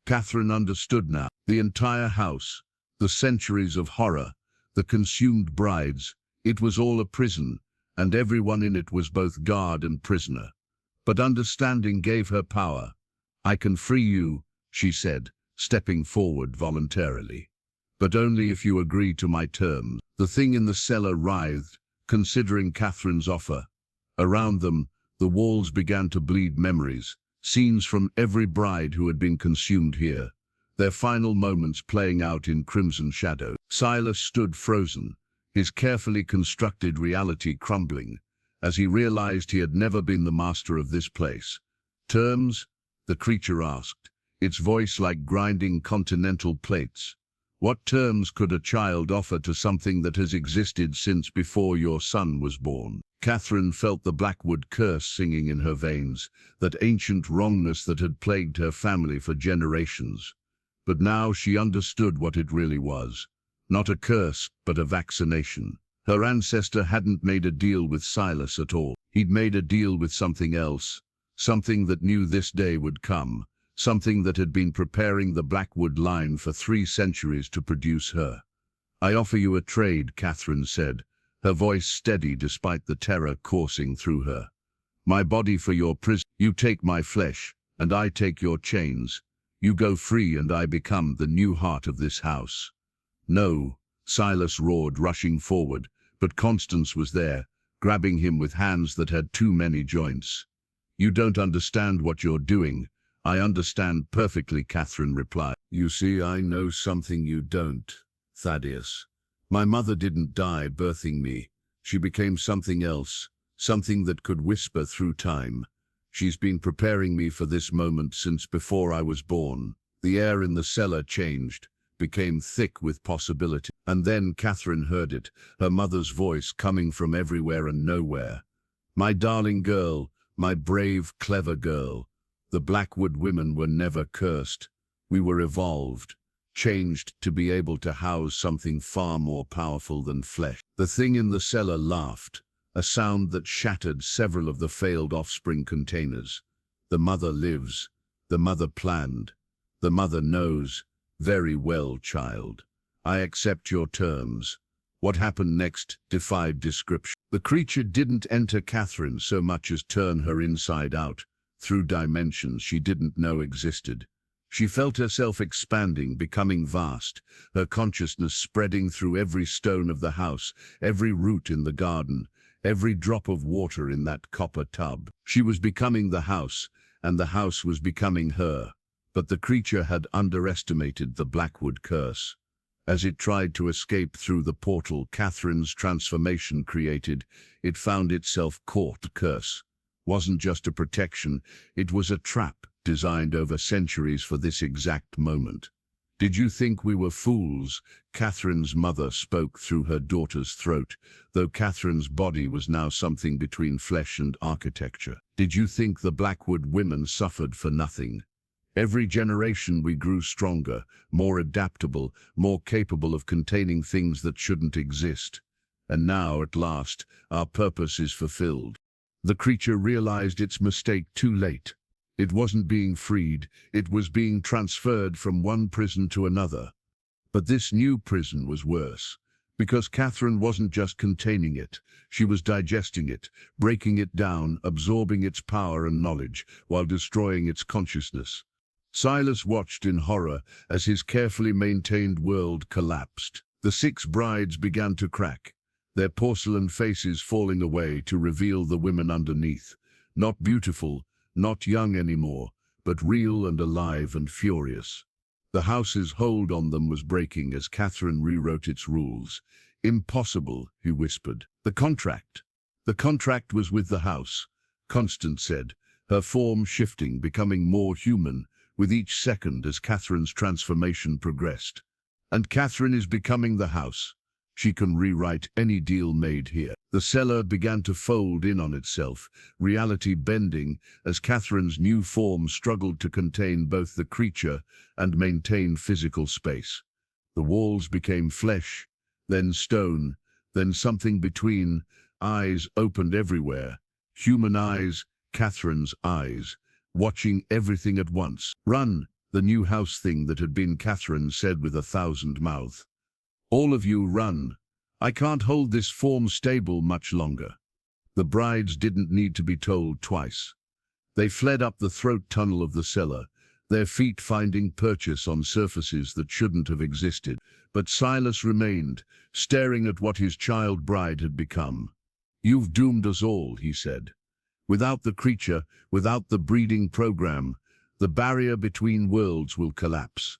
Speaker 1: Catherine understood now. The entire house, the centuries of horror, the consumed brides, it was all a prison, and everyone in it was both guard and prisoner. But understanding gave her power. I can free you, she said, stepping forward voluntarily. But only if you agree to my terms. The thing in the cellar writhed, considering Catherine's offer. Around them, the walls began to bleed memories, scenes from every bride who had been consumed here, their final moments playing out in crimson shadow. Silas stood frozen, his carefully constructed reality crumbling, as he realized he had never been the master of this place. Terms? The creature asked, its voice like grinding continental plates. What terms could a child offer to something that has existed since before your son was born? Catherine felt the Blackwood curse singing in her veins, that ancient wrongness that had plagued her family for generations. But now she understood what it really was. Not a curse, but a vaccination. Her ancestor hadn't made a deal with Silas at all. He'd made a deal with something else, something that knew this day would come, something that had been preparing the Blackwood line for 3 centuries to produce her. I offer you a trade, Catherine said, her voice steady despite the terror coursing through her. My body for your prison. You take my flesh, and I take your chains. You go free and I become the new heart of this house. No, Silas roared, rushing forward, but Constance was there, grabbing him with hands that had too many joints. You don't understand what you're doing. I understand perfectly, Catherine replied. You see, I know something you don't, Thaddeus. My mother didn't die birthing me. She became something else, something that could whisper through time. She's been preparing me for this moment since before I was born. The air in the cellar changed, became thick with possibility. And then Catherine heard it, her mother's voice coming from everywhere and nowhere. My darling girl, my brave, clever girl. The Blackwood women were never cursed. We were evolved, changed to be able to house something far more powerful than flesh. The thing in the cellar laughed, a sound that shattered several of the failed offspring containers. The mother lives. The mother planned. The mother knows. Very well, child. I accept your terms. What happened next defied description. The creature didn't enter Catherine so much as turn her inside out, through dimensions she didn't know existed. She felt herself expanding, becoming vast, her consciousness spreading through every stone of the house, every root in the garden, every drop of water in that copper tub. She was becoming the house, and the house was becoming her. But the creature had underestimated the Blackwood curse. As it tried to escape through the portal Catherine's transformation created, it found itself caught. The curse wasn't just a protection, it was a trap designed over centuries for this exact moment. Did you think we were fools? Catherine's mother spoke through her daughter's throat, though Catherine's body was now something between flesh and architecture. Did you think the Blackwood women suffered for nothing? Every generation we grew stronger, more adaptable, more capable of containing things that shouldn't exist. And now, at last, our purpose is fulfilled. The creature realized its mistake too late. It wasn't being freed, it was being transferred from one prison to another. But this new prison was worse, because Catherine wasn't just containing it, she was digesting it, breaking it down, absorbing its power and knowledge, while destroying its consciousness. Silas watched in horror as his carefully maintained world collapsed. The 6 brides began to crack, their porcelain faces falling away to reveal the women underneath. Not beautiful, not young anymore, but real and alive and furious. The house's hold on them was breaking as Catherine rewrote its rules. Impossible, he whispered. The contract. The contract was with the house, Constance said, her form shifting, becoming more human with each second as Catherine's transformation progressed. And Catherine is becoming the house. She can rewrite any deal made here. The cellar began to fold in on itself, reality bending as Catherine's new form struggled to contain both the creature and maintain physical space. The walls became flesh, then stone, then something between. Eyes opened everywhere. Human eyes, Catherine's eyes, watching everything at once. "Run," the new house thing that had been Catherine said with 1,000 mouths. "All of you run. I can't hold this form stable much longer." The brides didn't need to be told twice. They fled up the throat tunnel of the cellar, their feet finding purchase on surfaces that shouldn't have existed. But Silas remained, staring at what his child bride had become. "You've doomed us all," he said. "Without the creature, without the breeding program, the barrier between worlds will collapse.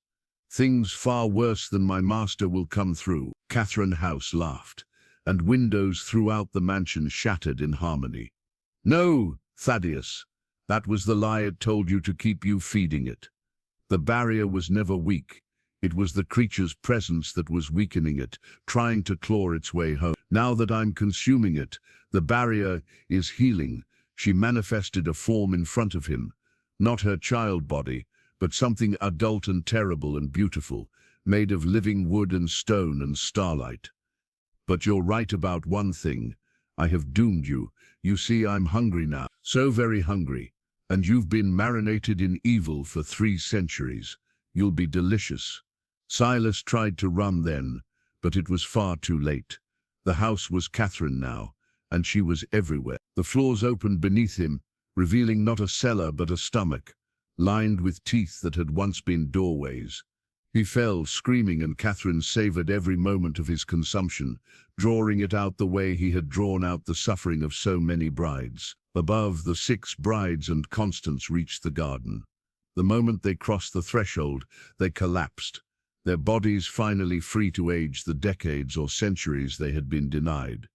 Speaker 1: Things far worse than my master will come through." Catherine House laughed, and windows throughout the mansion shattered in harmony. "No, Thaddeus, that was the lie it told you to keep you feeding it. The barrier was never weak. It was the creature's presence that was weakening it, trying to claw its way home. Now that I'm consuming it, the barrier is healing." She manifested a form in front of him, not her child body, but something adult and terrible and beautiful, made of living wood and stone and starlight. "But you're right about one thing. I have doomed you. You see, I'm hungry now, so very hungry. And you've been marinated in evil for 3 centuries. You'll be delicious." Silas tried to run then, but it was far too late. The house was Catherine now, and she was everywhere. The floors opened beneath him, revealing not a cellar but a stomach, lined with teeth that had once been doorways. He fell, screaming, and Catherine savored every moment of his consumption, drawing it out the way he had drawn out the suffering of so many brides. Above, the 6 brides and Constance reached the garden. The moment they crossed the threshold, they collapsed, their bodies finally free to age the decades or centuries they had been denied.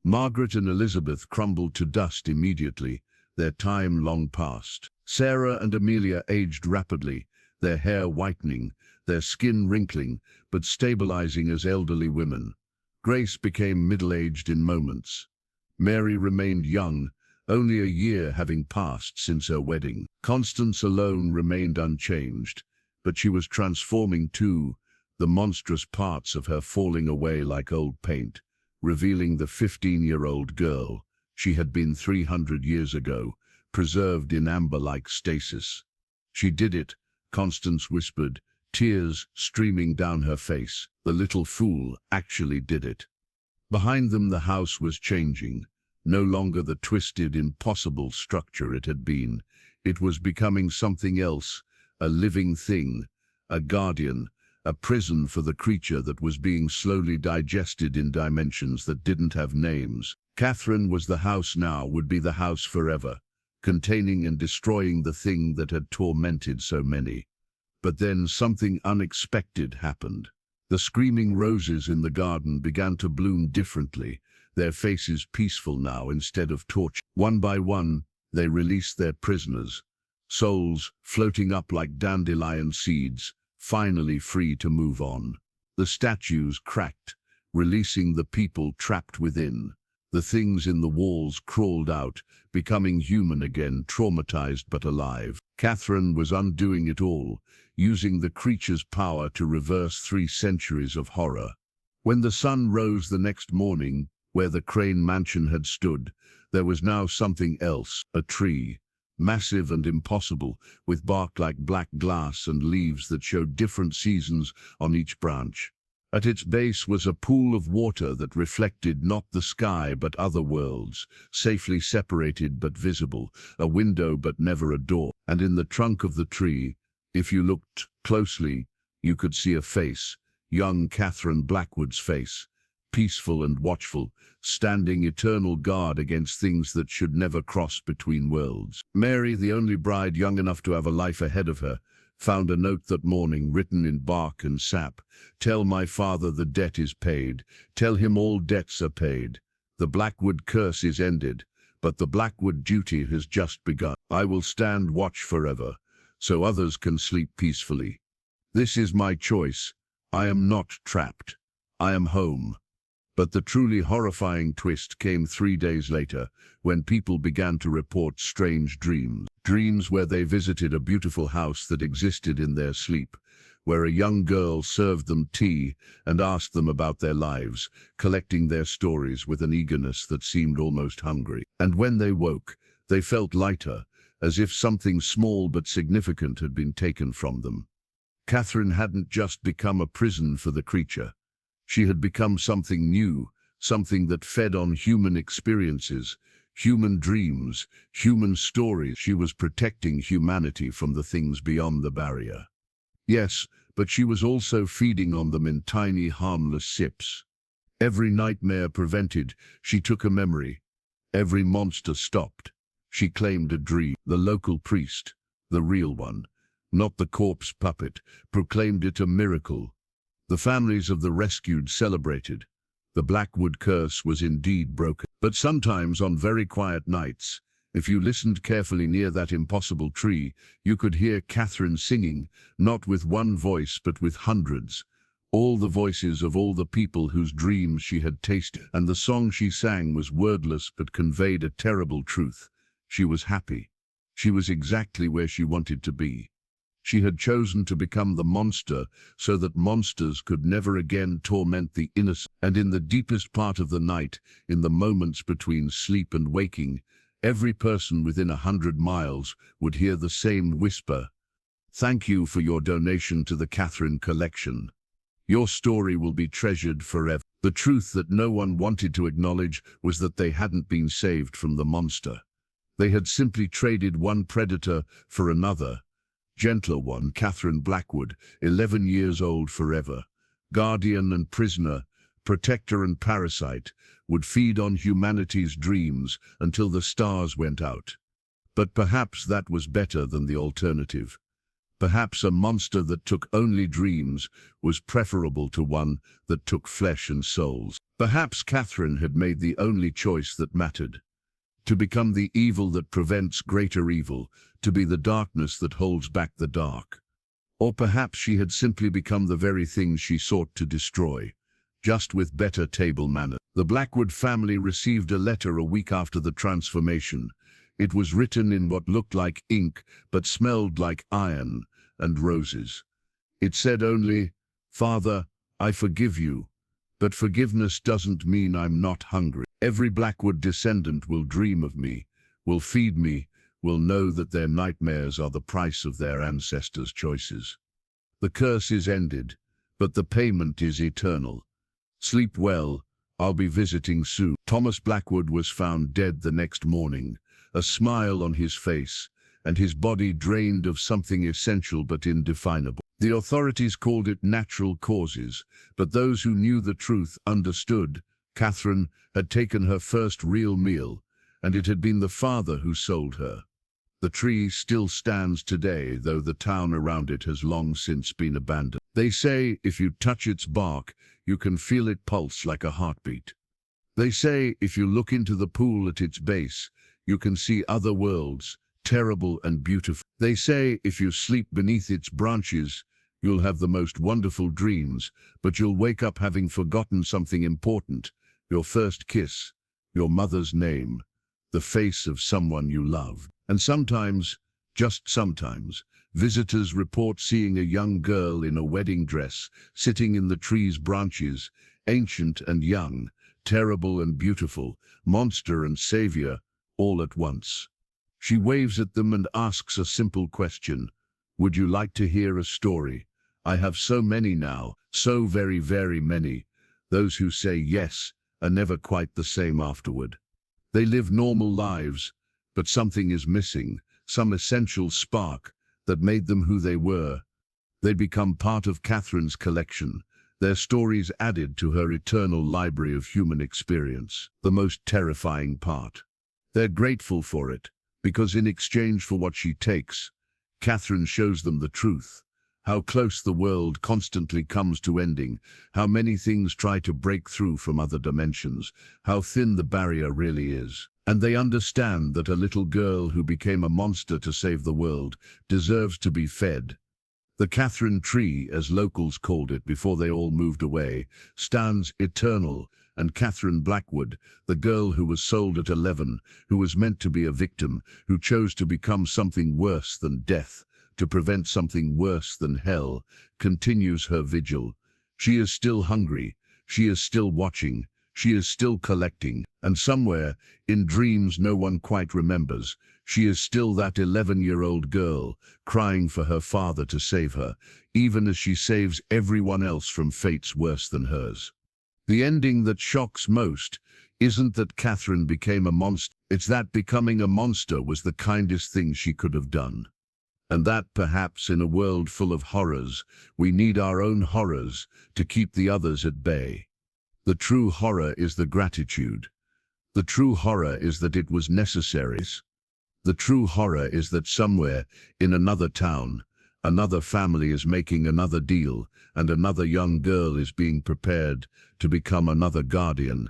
Speaker 1: Margaret and Elizabeth crumbled to dust immediately, their time long past. Sarah and Amelia aged rapidly, their hair whitening, their skin wrinkling, but stabilizing as elderly women. Grace became middle-aged in moments. Mary remained young, only a year having passed since her wedding. Constance alone remained unchanged, but she was transforming too, the monstrous parts of her falling away like old paint, revealing the 15-year-old girl she had been 300 years ago, preserved in amber-like stasis. "She did it," Constance whispered, tears streaming down her face. "The little fool actually did it." Behind them the house was changing, no longer the twisted, impossible structure it had been. It was becoming something else, a living thing, a guardian, a prison for the creature that was being slowly digested in dimensions that didn't have names. Catherine was the house now, would be the house forever, containing and destroying the thing that had tormented so many. But then something unexpected happened. The screaming roses in the garden began to bloom differently, their faces peaceful now instead of torture. One by one, they released their prisoners, souls floating up like dandelion seeds, finally free to move on. The statues cracked, releasing the people trapped within. The things in the walls crawled out, becoming human again, traumatized but alive. Catherine was undoing it all, using the creature's power to reverse 3 centuries of horror. When the sun rose the next morning, where the Crane mansion had stood, there was now something else, a tree, massive and impossible, with bark like black glass and leaves that showed different seasons on each branch. At its base was a pool of water that reflected not the sky but other worlds, safely separated but visible, a window but never a door. And in the trunk of the tree, if you looked closely, you could see a face, young Catherine Blackwood's face, peaceful and watchful, standing eternal guard against things that should never cross between worlds. Mary, the only bride young enough to have a life ahead of her, found a note that morning written in bark and sap. "Tell my father the debt is paid. Tell him all debts are paid. The Blackwood curse is ended, but the Blackwood duty has just begun. I will stand watch forever, so others can sleep peacefully. This is my choice. I am not trapped. I am home." But the truly horrifying twist came 3 days later, when people began to report strange dreams. Dreams where they visited a beautiful house that existed in their sleep, where a young girl served them tea and asked them about their lives, collecting their stories with an eagerness that seemed almost hungry. And when they woke, they felt lighter, as if something small but significant had been taken from them. Catherine hadn't just become a prison for the creature. She had become something new, something that fed on human experiences, human dreams, human stories. She was protecting humanity from the things beyond the barrier. Yes, but she was also feeding on them in tiny, harmless sips. Every nightmare prevented, she took a memory. Every monster stopped. She claimed a dream. The local priest, the real one, not the corpse puppet, proclaimed it a miracle. The families of the rescued celebrated. The Blackwood curse was indeed broken. But sometimes on very quiet nights, if you listened carefully near that impossible tree, you could hear Catherine singing, not with one voice but with hundreds. All the voices of all the people whose dreams she had tasted. And the song she sang was wordless but conveyed a terrible truth. She was happy. She was exactly where she wanted to be. She had chosen to become the monster so that monsters could never again torment the innocent. And in the deepest part of the night, in the moments between sleep and waking, every person within 100 miles would hear the same whisper. Thank you for your donation to the Catherine collection. Your story will be treasured forever. The truth that no one wanted to acknowledge was that they hadn't been saved from the monster. They had simply traded one predator for another. Gentler one, Catherine Blackwood, 11 years old forever, guardian and prisoner, protector and parasite, would feed on humanity's dreams until the stars went out. But perhaps that was better than the alternative. Perhaps a monster that took only dreams was preferable to one that took flesh and souls. Perhaps Catherine had made the only choice that mattered. To become the evil that prevents greater evil, to be the darkness that holds back the dark. Or perhaps she had simply become the very thing she sought to destroy, just with better table manners. The Blackwood family received a letter a week after the transformation. It was written in what looked like ink, but smelled like iron and roses. It said only, "Father, I forgive you, but forgiveness doesn't mean I'm not hungry. Every Blackwood descendant will dream of me, will feed me, will know that their nightmares are the price of their ancestors' choices. The curse is ended, but the payment is eternal. Sleep well, I'll be visiting soon." Thomas Blackwood was found dead the next morning, a smile on his face, and his body drained of something essential but indefinable. The authorities called it natural causes, but those who knew the truth understood. Catherine had taken her first real meal, and it had been the father who sold her. The tree still stands today, though the town around it has long since been abandoned. They say if you touch its bark, you can feel it pulse like a heartbeat. They say if you look into the pool at its base, you can see other worlds, terrible and beautiful. They say if you sleep beneath its branches, you'll have the most wonderful dreams, but you'll wake up having forgotten something important. Your first kiss, your mother's name, the face of someone you loved. And sometimes, just sometimes, visitors report seeing a young girl in a wedding dress, sitting in the tree's branches, ancient and young, terrible and beautiful, monster and savior, all at once. She waves at them and asks a simple question. Would you like to hear a story? I have so many now, so very, very many. Those who say yes are never quite the same afterward. They live normal lives, but something is missing, some essential spark that made them who they were. They become part of Catherine's collection, their stories added to her eternal library of human experience. The most terrifying part. They're grateful for it, because in exchange for what she takes, Catherine shows them the truth. How close the world constantly comes to ending, how many things try to break through from other dimensions, how thin the barrier really is. And they understand that a little girl who became a monster to save the world deserves to be fed. The Catherine tree, as locals called it before they all moved away, stands eternal, and Catherine Blackwood, the girl who was sold at 11, who was meant to be a victim, who chose to become something worse than death, to prevent something worse than hell, continues her vigil. She is still hungry, she is still watching, she is still collecting, and somewhere, in dreams no one quite remembers, she is still that 11-year-old girl, crying for her father to save her, even as she saves everyone else from fates worse than hers. The ending that shocks most isn't that Catherine became a monster, it's that becoming a monster was the kindest thing she could have done. And that perhaps in a world full of horrors, we need our own horrors to keep the others at bay. The true horror is the gratitude. The true horror is that it was necessary. The true horror is that somewhere, in another town, another family is making another deal, and another young girl is being prepared to become another guardian.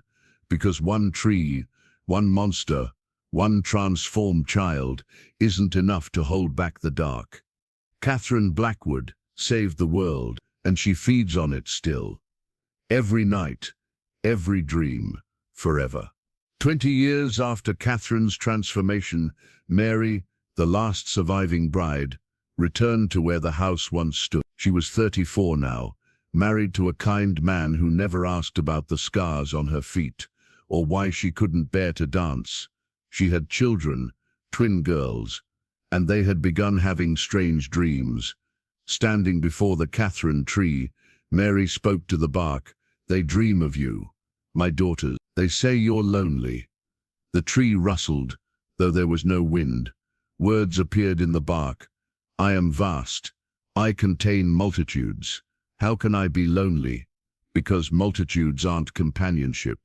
Speaker 1: Because one tree, one monster, one transformed child isn't enough to hold back the dark. Catherine Blackwood saved the world, and she feeds on it still. Every night, every dream, forever. 20 years after Catherine's transformation, Mary, the last surviving bride, returned to where the house once stood. She was 34 now, married to a kind man who never asked about the scars on her feet, or why she couldn't bear to dance. She had children, twin girls, and they had begun having strange dreams. Standing before the Catherine tree, Mary spoke to the bark. "They dream of you, my daughters. They say you're lonely." The tree rustled, though there was no wind. Words appeared in the bark. "I am vast. I contain multitudes. How can I be lonely? Because multitudes aren't companionship."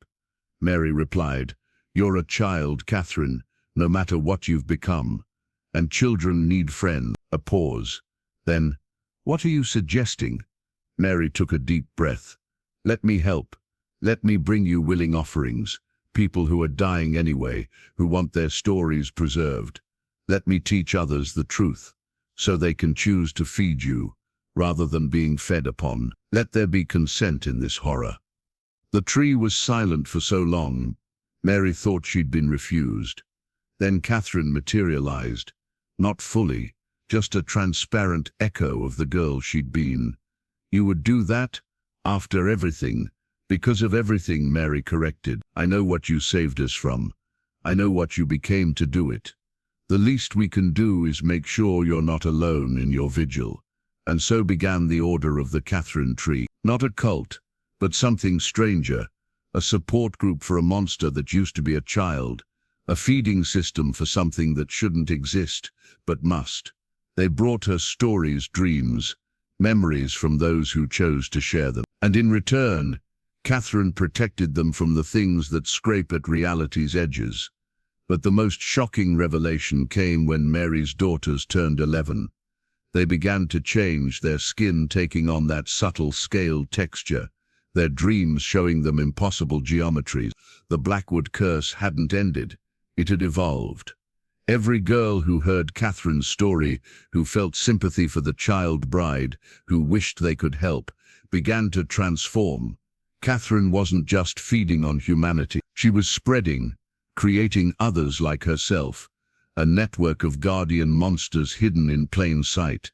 Speaker 1: Mary replied, "You're a child, Catherine, no matter what you've become. And children need friends." A pause. Then, "What are you suggesting?" Mary took a deep breath. "Let me help. Let me bring you willing offerings, people who are dying anyway, who want their stories preserved. Let me teach others the truth, so they can choose to feed you, rather than being fed upon. Let there be consent in this horror." The tree was silent for so long, Mary thought she'd been refused. Then Catherine materialized, not fully, just a transparent echo of the girl she'd been. "You would do that? After everything?" "Because of everything," Mary corrected. "I know what you saved us from. I know what you became to do it. The least we can do is make sure you're not alone in your vigil." And so began the Order of the Catherine Tree. Not a cult, but something stranger, a support group for a monster that used to be a child, a feeding system for something that shouldn't exist, but must. They brought her stories, dreams, memories from those who chose to share them. And in return, Catherine protected them from the things that scrape at reality's edges. But the most shocking revelation came when Mary's daughters turned 11. They began to change, their skin taking on that subtle scaled texture, their dreams showing them impossible geometries. The Blackwood curse hadn't ended, it had evolved. Every girl who heard Catherine's story, who felt sympathy for the child bride, who wished they could help, began to transform. Catherine wasn't just feeding on humanity, she was spreading, creating others like herself, a network of guardian monsters hidden in plain sight.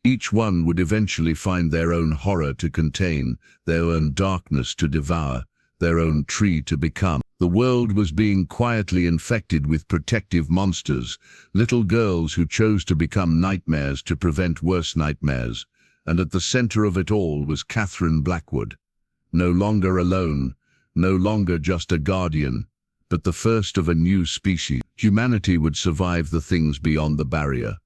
Speaker 1: Each one would eventually find their own horror to contain, their own darkness to devour, their own tree to become. The world was being quietly infected with protective monsters, little girls who chose to become nightmares to prevent worse nightmares, and at the center of it all was Catherine Blackwood. No longer alone, no longer just a guardian, but the first of a new species. Humanity would survive the things beyond the barrier,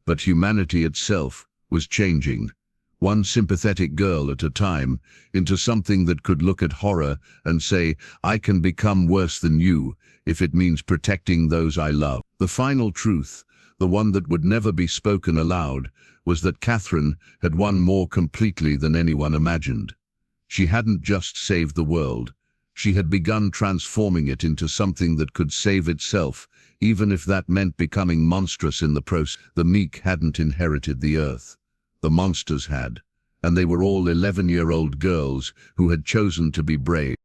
Speaker 1: but humanity itself was changing, one sympathetic girl at a time, into something that could look at horror and say, "I can become worse than you if it means protecting those I love." The final truth, the one that would never be spoken aloud, was that Catherine had won more completely than anyone imagined. She hadn't just saved the world, she had begun transforming it into something that could save itself, even if that meant becoming monstrous in the process. The meek hadn't inherited the earth. The monsters had, and they were all 11-year-old girls who had chosen to be brave.